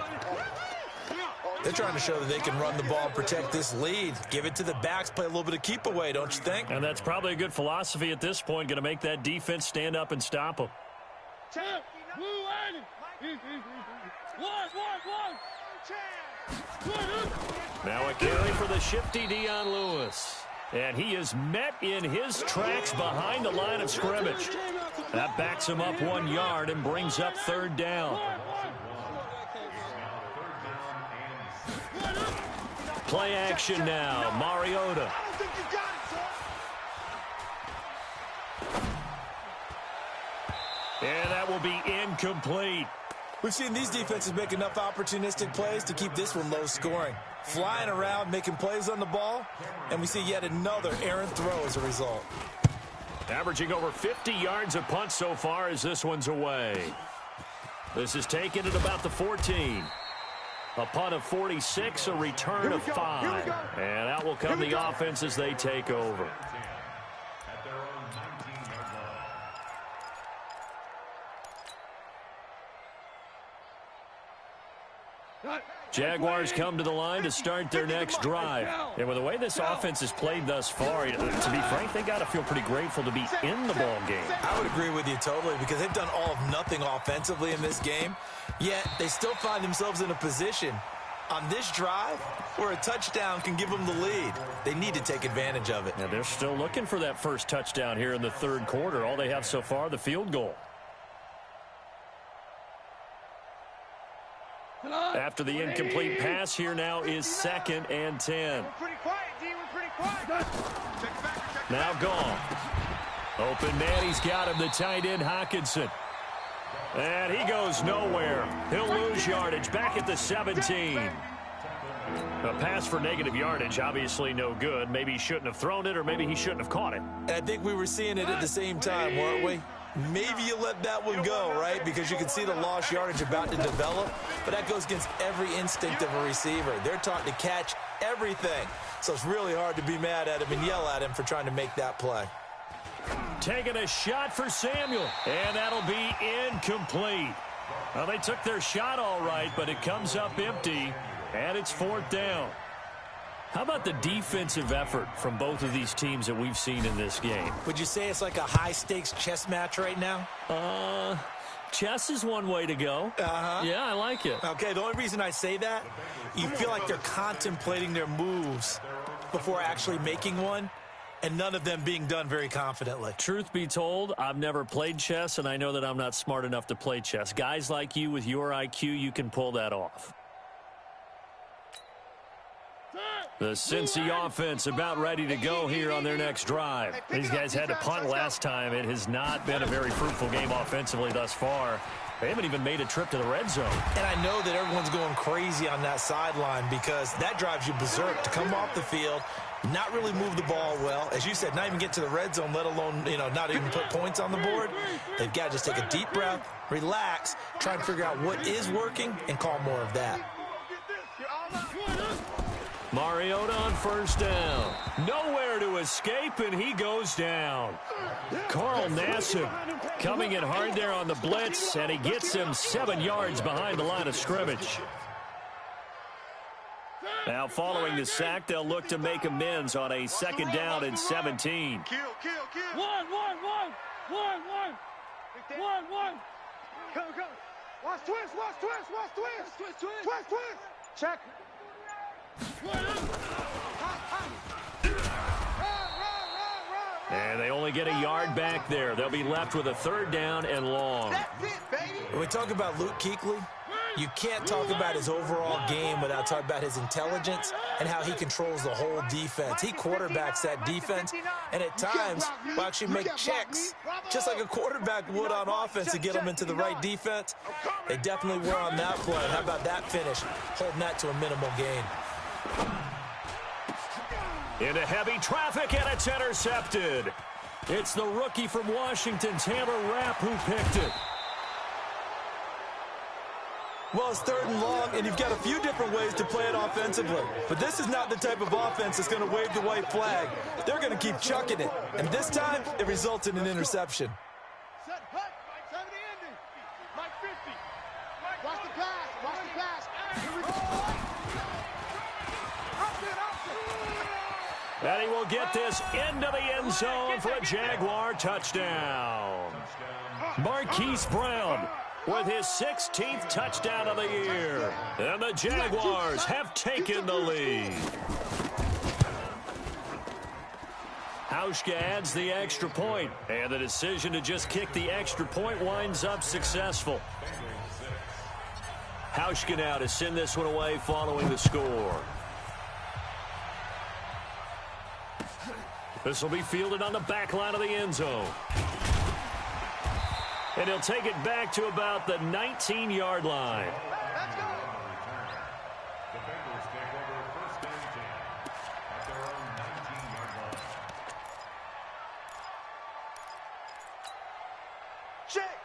They're trying to show that they can run the ball and protect this lead. Give it to the backs, play a little bit of keep away, don't you think? And that's probably a good philosophy at this point, going to make that defense stand up and stop them. Now a carry for the shifty Dion Lewis. And he is met in his tracks behind the line of scrimmage. That backs him up 1 yard and brings up 3rd down. Play action now. Mariota. And that will be incomplete. We've seen these defenses make enough opportunistic plays to keep this one low scoring. Flying around, making plays on the ball, and we see yet another errant throw as a result. Averaging over 50 yards a punt so far as this one's away. This is taken at about the 14. A punt of 46, a return of 5. And out will come the offense as they take over. Jaguars come to the line to start their next drive. And with the way this offense has played thus far, to be frank, they got to feel pretty grateful to be in the ball game. I would agree with you totally because they've done all of nothing offensively in this game, yet they still find themselves in a position on this drive where a touchdown can give them the lead. They need to take advantage of it. Now they're still looking for that first touchdown here in the 3rd quarter. All they have so far, the field goal. After the incomplete pass, here now is 2nd and 10. Now gone. Open man, he's got him, the tight end Hockenson. And he goes nowhere. He'll lose yardage back at the 17. A pass for negative yardage, obviously no good. Maybe he shouldn't have thrown it, or maybe he shouldn't have caught it. And I think we were seeing it at the same time, weren't we? Maybe you let that one go, right? Because you can see the lost yardage about to develop. But that goes against every instinct of a receiver. They're taught to catch everything. So it's really hard to be mad at him and yell at him for trying to make that play. Taking a shot for Samuel. And that'll be incomplete. Well, they took their shot all right, but it comes up empty. And it's 4th down. How about the defensive effort from both of these teams that we've seen in this game? Would you say it's like a high-stakes chess match right now? Chess is one way to go. Yeah, I like it. Okay, the only reason I say that, you feel like they're contemplating their moves before actually making one, and none of them being done very confidently. Truth be told, I've never played chess, and I know that I'm not smart enough to play chess. Guys like you with your IQ, you can pull that off. The Cincy offense about ready to go here on their next drive. These guys had to punt last time. It has not been a very fruitful game offensively thus far. They haven't even made a trip to the red zone. And I know that everyone's going crazy on that sideline because that drives you berserk to come off the field, not really move the ball well. As you said, not even get to the red zone, let alone, not even put points on the board. They've got to just take a deep breath, relax, try and figure out what is working, and call more of that. Mariota on 1st down. Nowhere to escape, and he goes down. Carl Nassib coming in hard there on the blitz, and he gets him 7 yards behind the line of scrimmage. Now following the sack, they'll look to make amends on a 2nd down and 17. Kill. One. Come. Watch twist. Check. And they only get a yard back there. They'll be left with a 3rd down and long. That's it, baby. When we talk about Luke Kuechly, you can't talk about his overall game without talking about his intelligence and how he controls the whole defense. He quarterbacks that defense, and at times will actually make checks, just like a quarterback would on offense to get them into the right defense. They definitely were on that play. How about that finish, holding that to a minimal gain. Into heavy traffic, and it's intercepted. It's the rookie from Washington, Taylor Rapp, who picked it. Well, it's 3rd and long, and you've got a few different ways to play it offensively. But this is not the type of offense that's going to wave the white flag. They're going to keep chucking it. And this time, it results in an interception. Set, hut. 70 ending. Mike 50. Watch the pass. Here we go. And he will get this into the end zone for a Jaguar touchdown. Marquise Brown with his 16th touchdown of the year. And the Jaguars have taken the lead. Hauschka adds the extra point, and the decision to just kick the extra point winds up successful. Hauschka now to send this one away following the score. This will be fielded on the back line of the end zone. And he'll take it back to about the 19-yard line.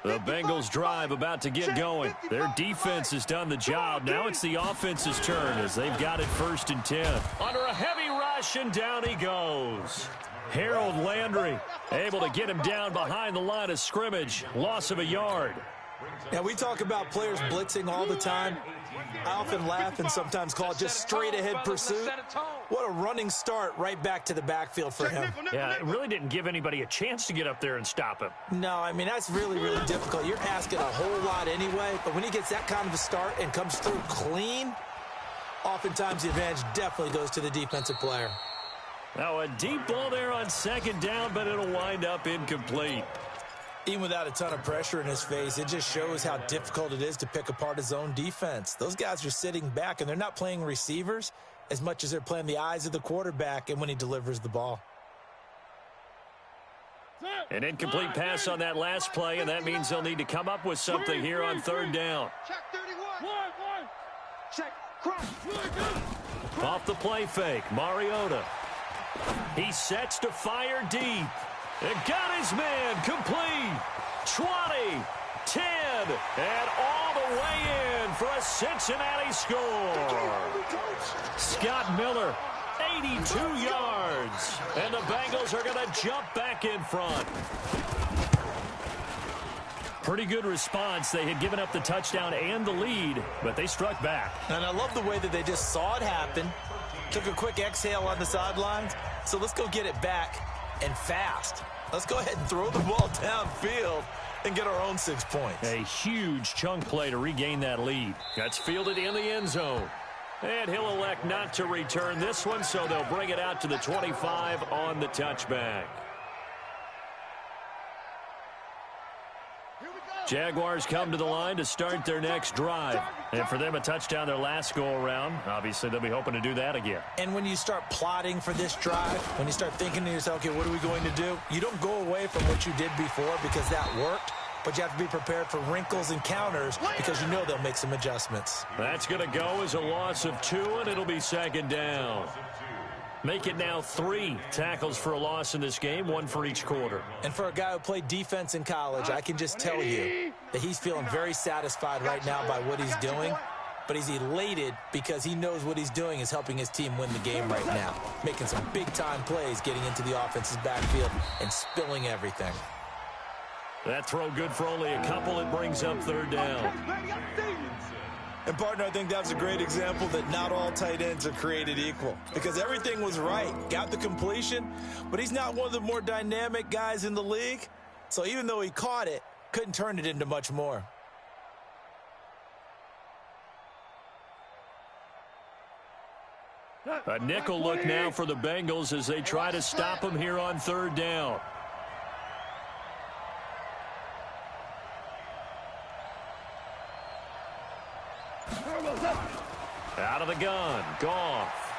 The Bengals drive about to get going. Their defense has done the job. Now it's the offense's turn as they've got it 1st and 10. Under a heavy rush, and down he goes. Harold Landry able to get him down behind the line of scrimmage. Loss of a yard. Now, we talk about players blitzing all the time. I often laugh and sometimes call it just straight-ahead pursuit. What a running start right back to the backfield for him. Yeah, it really didn't give anybody a chance to get up there and stop him. No, I mean, that's really, really difficult. You're asking a whole lot anyway, but when he gets that kind of a start and comes through clean, oftentimes the advantage definitely goes to the defensive player. Now a deep ball there on 2nd down, but it'll wind up incomplete. Even without a ton of pressure in his face, it just shows how difficult it is to pick apart his own defense. Those guys are sitting back, and they're not playing receivers as much as they're playing the eyes of the quarterback and when he delivers the ball. An incomplete pass on that last play, and that means they'll need to come up with something here on 3rd down. Check 31. Check. Cross. Off the play fake, Mariota. He sets to fire deep. And got his man complete. 20, 10, and all the way in for a Cincinnati score. Scott Miller, 82 yards. And the Bengals are going to jump back in front. Pretty good response. They had given up the touchdown and the lead, but they struck back. And I love the way that they just saw it happen. Took a quick exhale on the sidelines. So let's go get it back. And fast. Let's go ahead and throw the ball downfield and get our own 6 points. A huge chunk play to regain that lead. That's fielded in the end zone. And he'll elect not to return this one, so they'll bring it out to the 25 on the touchback. Jaguars come to the line to start their next drive. And for them, a touchdown their last go-around. Obviously, they'll be hoping to do that again. And when you start plotting for this drive, when you start thinking to yourself, okay, what are we going to do? You don't go away from what you did before because that worked, but you have to be prepared for wrinkles and counters because you know they'll make some adjustments. That's going to go as a loss of 2, and it'll be 2nd down. Make it now 3 tackles for a loss in this game, 1 for each quarter. And for a guy who played defense in college, I can just tell you that he's feeling very satisfied right now by what he's doing. But he's elated because he knows what he's doing is helping his team win the game right now. Making some big-time plays, getting into the offense's backfield and spilling everything. That throw good for only a couple. It brings up 3rd down. And, partner, I think that's a great example that not all tight ends are created equal because everything was right. Got the completion, but he's not one of the more dynamic guys in the league. So even though he caught it, couldn't turn it into much more. A nickel look now for the Bengals as they try to stop him here on 3rd down. Out of the gun, Goff.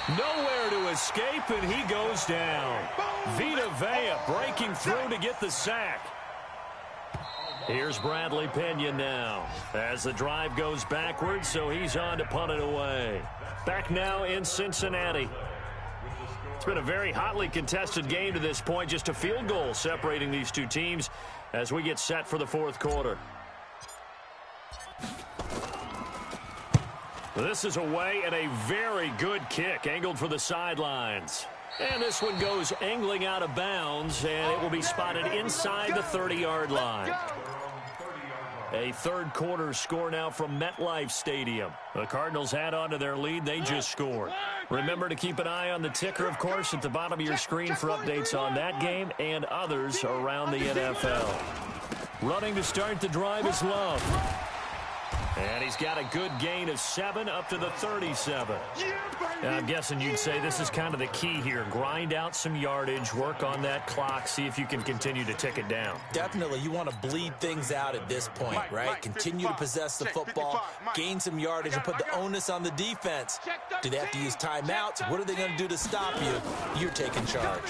Nowhere to escape, and he goes down. Vita Vea breaking through to get the sack. Here's Bradley Pinion now as the drive goes backwards, so he's on to punt it away. Back now in Cincinnati. It's been a very hotly contested game to this point, just a field goal separating these two teams as we get set for the 4th quarter. This is away and a very good kick angled for the sidelines. And this one goes angling out of bounds, and it will be spotted inside the 30-yard line. A 3rd quarter score now from MetLife Stadium. The Cardinals had on to their lead. They just scored. Remember to keep an eye on the ticker, of course, at the bottom of your screen for updates on that game and others around the NFL. Running to start the drive is Love. And he's got a good gain of 7 up to the 37. Now, I'm guessing you'd say this is kind of the key here. Grind out some yardage, work on that clock, see if you can continue to tick it down. Definitely. You want to bleed things out at this point, right? Continue to possess the football, gain some yardage, and put the onus on the defense. Do they have to use timeouts? What are they going to do to stop you? You're taking charge.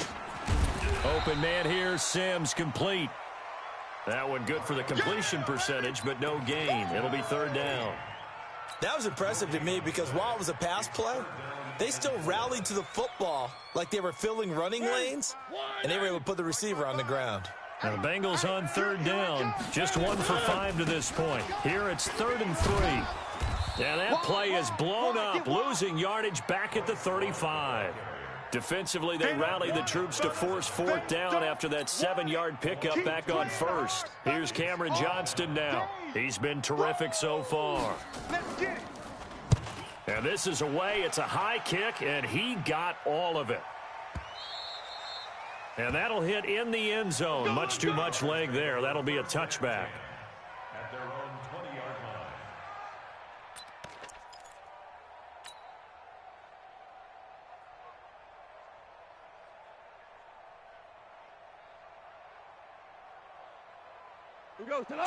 Open man here, Sims complete. That one good for the completion percentage, but no gain. It'll be 3rd down. That was impressive to me because while it was a pass play, they still rallied to the football like they were filling running lanes, and they were able to put the receiver on the ground. Now the Bengals on 3rd down, just 1 for 5 to this point. Here it's 3rd and 3. And that play is blown up, losing yardage back at the 35. Defensively, they rallied the troops to force 4th down after that 7-yard pickup back on 1st. Here's Cameron Johnston now. He's been terrific so far. And this is away. It's a high kick, and he got all of it. And that'll hit in the end zone. Much too much leg there. That'll be a touchback. At their own 20-yard line.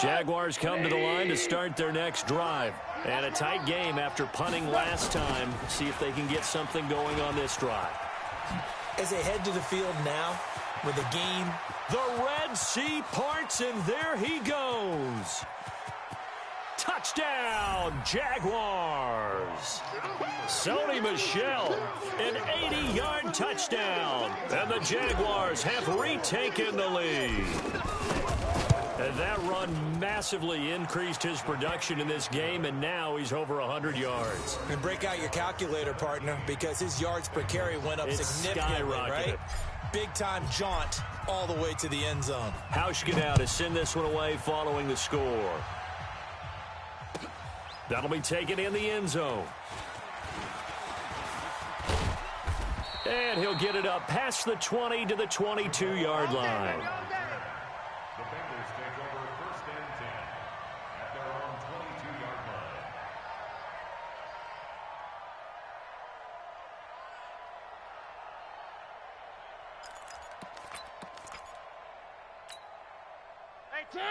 Jaguars come to the line to start their next drive. And a tight game after punting last time. See if they can get something going on this drive. As they head to the field now with a game. The Red Sea parts, and there he goes. Touchdown, Jaguars. Sony Michel, an 80-yard touchdown. And the Jaguars have retaken the lead. And that run massively increased his production in this game, and now he's over 100 yards. And break out your calculator, partner, because his yards per carry went up significantly, right? Big-time jaunt all the way to the end zone. Hauschka now to send this one away following the score. That'll be taken in the end zone. And he'll get it up past the 20 to the 22-yard line. The Bengals take over 1st and 10 at their own 22-yard line.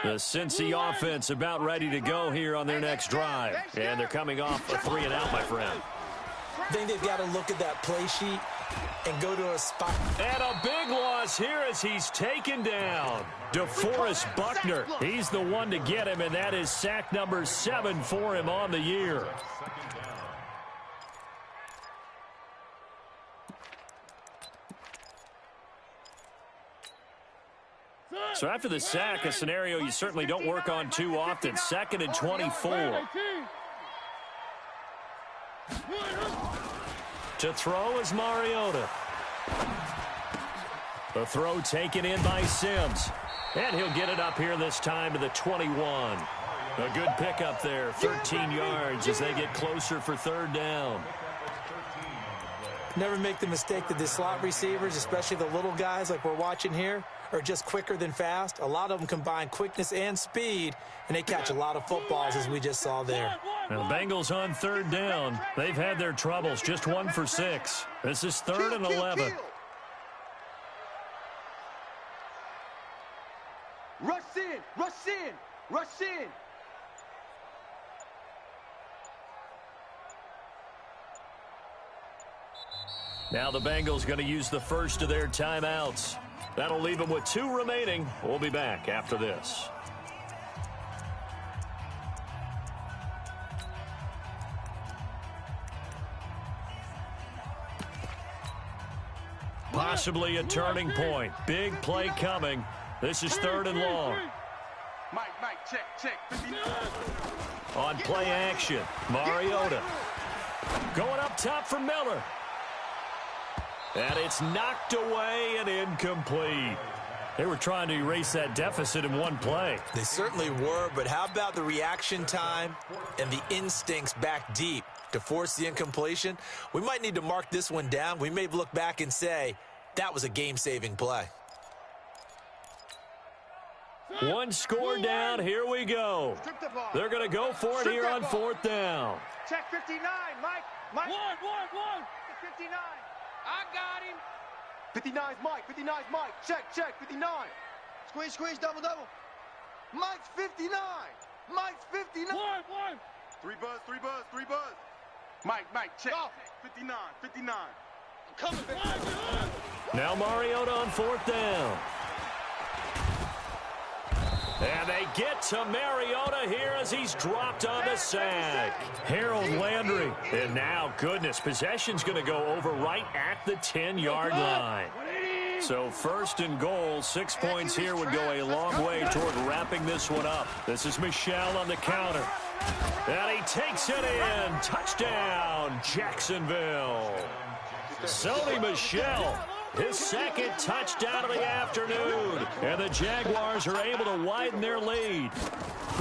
The Cincy offense about ready to go here on their next drive. And thee coming off a 3-and-out, my friend. I think they've got to look at that play sheet and go to a spot. And a big loss here as he's taken down. DeForest Buckner, he's the one to get him, and that is sack number 7 for him on the year. So after the sack, a scenario you certainly don't work on too often. 2nd and 24. To throw is Mariota. The throw taken in by Sims. And he'll get it up here this time to the 21. A good pickup there, 13 yards as they get closer for 3rd down. Never make the mistake that the slot receivers, especially the little guys like we're watching here, are just quicker than fast. A lot of them combine quickness and speed, and they catch a lot of footballs, as we just saw there. Now the Bengals on 3rd down. They've had their troubles, just 1 for 6. This is 3rd and 11. Rush in, rush in, rush in. Now the Bengals going to use the first of their timeouts. That'll leave them with 2 remaining. We'll be back after this. Possibly a turning point. Big play coming. This is 3rd and long. Mike, check. On play action, Mariota. Going up top for Miller. And it's knocked away and incomplete. They were trying to erase that deficit in one play. They certainly were, but how about the reaction time and the instincts back deep to force the incompletion? We might need to mark this one down. We may look back and say, that was a game-saving play. One score down. Here we go. They're going to go for it here on 4th down. Check 59, Mike. Mike. One. 59. I got him. 59's Mike. 59's Mike. Check. 59. Squeeze. Double. Mike's 59. Mike's 59. One. Three buzz. Mike, check. 59. I'm coming, baby. Now Mariota on 4th down. And they get to Mariota here as he's dropped on the sack. Harold Landry. And now, goodness, possession's going to go over right at the 10-yard line. So 1st and goal, 6 points here would go a long way toward wrapping this one up. This is Michel on the counter. And he takes it in. Touchdown, Jacksonville. Sony Michel, his 2nd touchdown of the afternoon. And the Jaguars are able to widen their lead.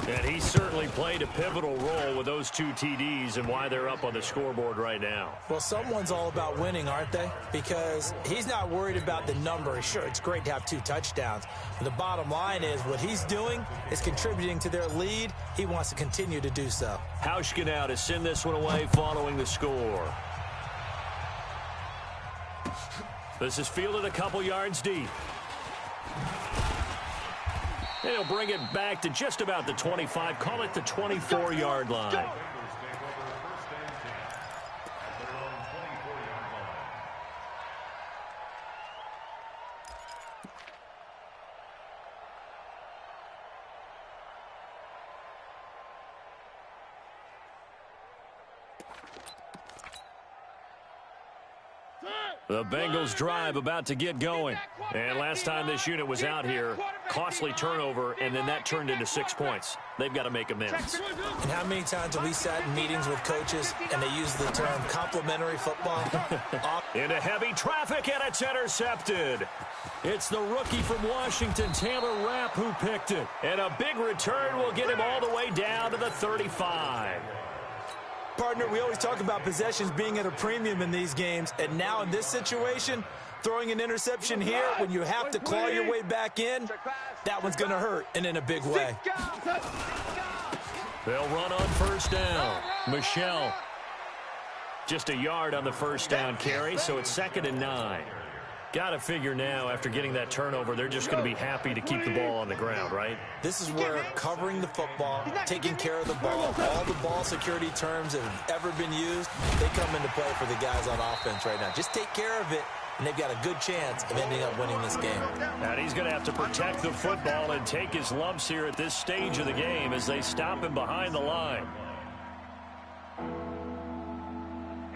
And he certainly played a pivotal role with those 2 TDs and why they're up on the scoreboard right now. Well, someone's all about winning, aren't they? Because he's not worried about the number. Sure, it's great to have 2 touchdowns. But the bottom line is what he's doing is contributing to their lead. He wants to continue to do so. Hauschka now to send this one away following the score. This is fielded a couple yards deep. He'll bring it back to just about the 25, call it the 24-yard line. The Bengals drive about to get going. And last time this unit was out here, costly turnover, and then that turned into 6 points. They've got to make amends. And how many times have we sat in meetings with coaches and they use the term complimentary football? Into heavy traffic, and it's intercepted. It's the rookie from Washington, Taylor Rapp, who picked it. And a big return will get him all the way down to the 35. Partner, we always talk about possessions being at a premium in these games, and now in this situation, throwing an interception here when you have to claw your way back in, that one's going to hurt, and in a big way. They'll run on 1st down. Michel, just a yard on the 1st down carry, so it's 2nd and 9. Got to figure now, after getting that turnover, they're just going to be happy to keep the ball on the ground, right? This is where covering the football, taking care of the ball, all the ball security terms that have ever been used, they come into play for the guys on offense right now. Just take care of it, and they've got a good chance of ending up winning this game. And he's going to have to protect the football and take his lumps here at this stage of the game as they stop him behind the line.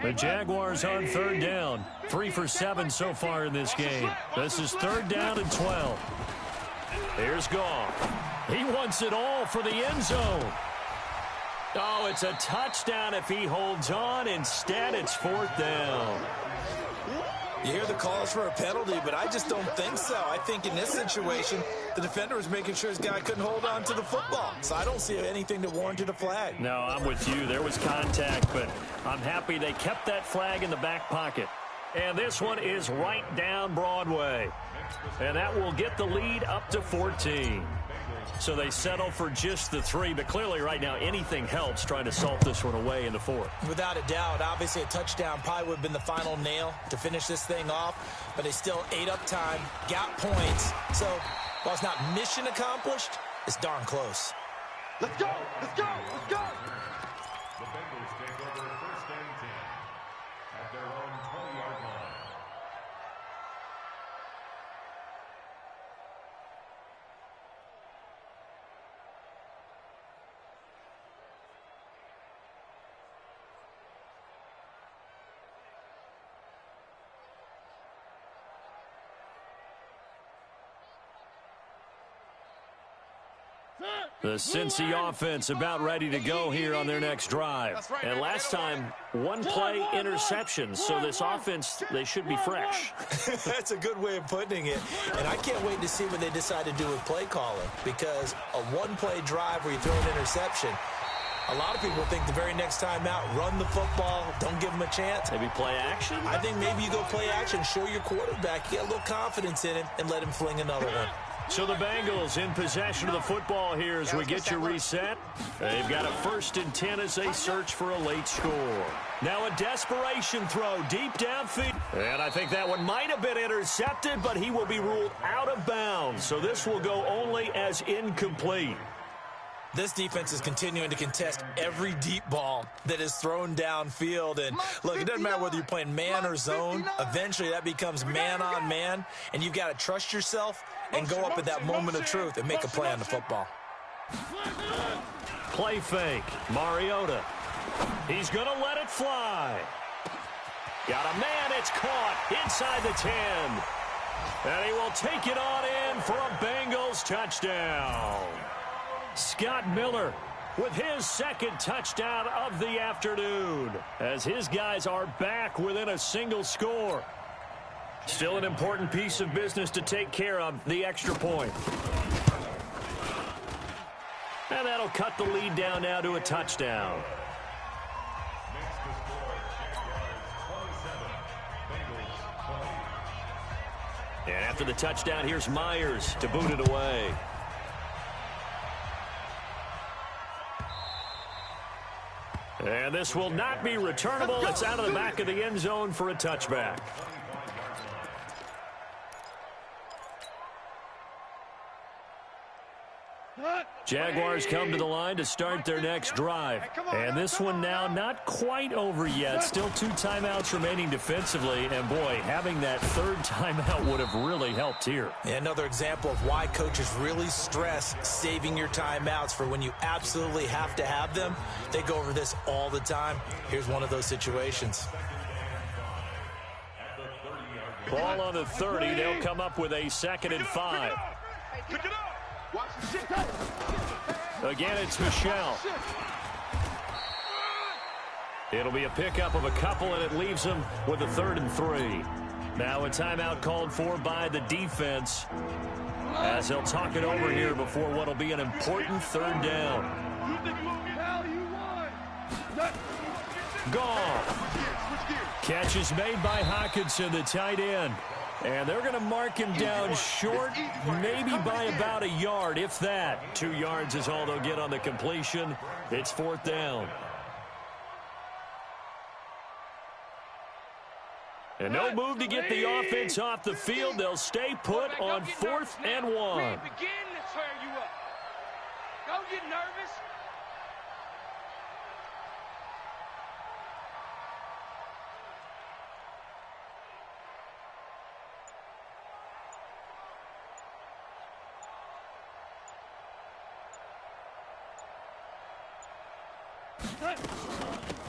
The Jaguars on 3rd down. 3 for 7 so far in this game. This is 3rd down and 12. Here's Goff. He wants it all for the end zone. Oh, it's a touchdown if he holds on. Instead, it's 4th down. You hear the calls for a penalty, but I just don't think so. I think in this situation, the defender was making sure his guy couldn't hold on to the football. So I don't see anything that warranted a flag. No, I'm with you. There was contact, but I'm happy they kept that flag in the back pocket. And this one is right down Broadway. And that will get the lead up to 14. So they settle for just the 3, but clearly right now anything helps trying to salt this one away in the 4th. Without a doubt, obviously a touchdown probably would have been the final nail to finish this thing off, but they still ate up time, got points. So while it's not mission accomplished, it's darn close. Let's go! Let's go! Let's go! The Bengals take over 1st and 10 at their own 20-yard line. The Cincy offense about ready to go here on their next drive. And last time, 1 play interception. So this offense, they should be fresh. That's a good way of putting it. And I can't wait to see what they decide to do with play calling. Because a 1-play drive where you throw an interception, a lot of people think the very next time out, run the football, don't give them a chance. Maybe play action? I think maybe you go play action, show your quarterback, get a little confidence in him, and let him fling another one. So the Bengals in possession of the football here as we get you reset. They've got a 1st and 10 as they search for a late score. Now a desperation throw deep downfield. And I think that one might have been intercepted, but he will be ruled out of bounds. So this will go only as incomplete. This defense is continuing to contest every deep ball that is thrown downfield. And look, it doesn't matter whether you're playing man or zone. Eventually that becomes man on man, and you've got to trust yourself and go up at that moment of truth and make a play on the football. Play fake. Mariota. He's going to let it fly. Got a man. It's caught inside the 10. And he will take it on in for a Bengals touchdown. Scott Miller with his 2nd touchdown of the afternoon as his guys are back within a single score. Still an important piece of business to take care of, the extra point. And that'll cut the lead down now to a touchdown. And after the touchdown, here's Myers to boot it away. And this will not be returnable. It's out of the back of the end zone for a touchback. Jaguars come to the line to start their next drive. And this one now not quite over yet. Still 2 timeouts remaining defensively. And, boy, having that 3rd timeout would have really helped here. Another example of why coaches really stress saving your timeouts for when you absolutely have to have them. They go over this all the time. Here's one of those situations. Ball on the 30. They'll come up with a 2nd and 5. Pick it up. Watch the shit. Again, it's Michelle. It'll be a pickup of a couple, and it leaves them with a 3rd and 3. Now a timeout called for by the defense as they'll talk it over here before what will be an important 3rd down. Gone. Catch is made by Hockenson, the tight end. And they're going to mark him down short, maybe by about a yard, if that. 2 yards is all they'll get on the completion. It's 4th down. And no move to get the offense off the field. They'll stay put on 4th and 1. Begin to tear you up. Don't get nervous.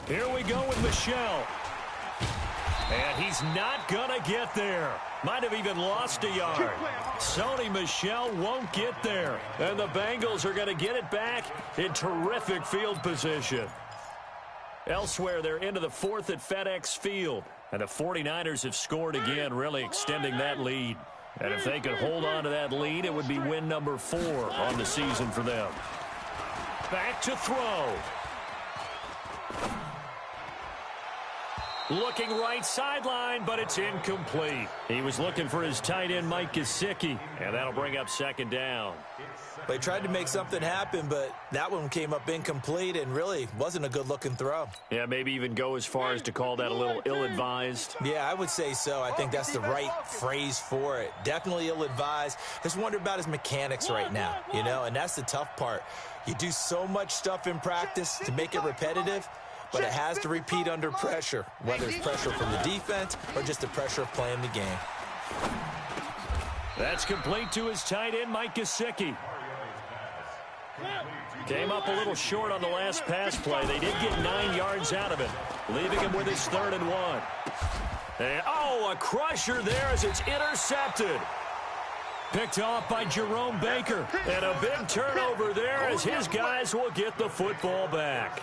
Here we go with Michelle. And he's not going to get there. Might have even lost a yard. Sony Michel won't get there. And the Bengals are going to get it back in terrific field position. Elsewhere, they're into the 4th at FedEx Field. And the 49ers have scored again, really extending that lead. And if they could hold on to that lead, it would be win number 4 on the season for them. Back to throw. Looking right sideline, but it's incomplete. He was looking for his tight end, Mike Gesicki, and that'll bring up 2nd down. They tried to make something happen, but that one came up incomplete and really wasn't a good-looking throw. Yeah, maybe even go as far as to call that a little ill-advised. Yeah, I would say so. I think that's the right phrase for it. Definitely ill-advised. Just wonder about his mechanics right now, you know, and that's the tough part. You do so much stuff in practice to make it repetitive, but it has to repeat under pressure, whether it's pressure from the defense or just the pressure of playing the game. That's complete to his tight end, Mike Gesicki. Came up a little short on the last pass play. They did get 9 yards out of it, leaving him with his 3rd and 1. And, a crusher there as it's intercepted. Picked off by Jerome Baker. And a big turnover there as his guys will get the football back.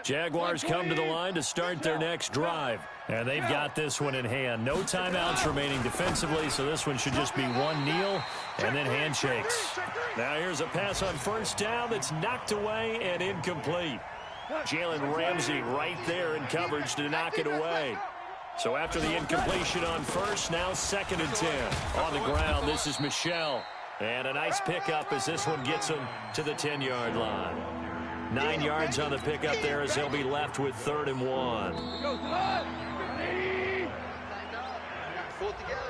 Jaguars come to the line to start their next drive. And they've got this one in hand. No timeouts remaining defensively, so this one should just be one kneel and then handshakes. Now here's a pass on 1st down that's knocked away and incomplete. Jalen Ramsey right there in coverage to knock it away. So after the incompletion on first, now 2nd and 10. On the ground, this is Michel. And a nice pickup as this one gets him to the 10-yard line. 9 yards on the pickup there as he'll be left with 3rd and 1. Fourth together.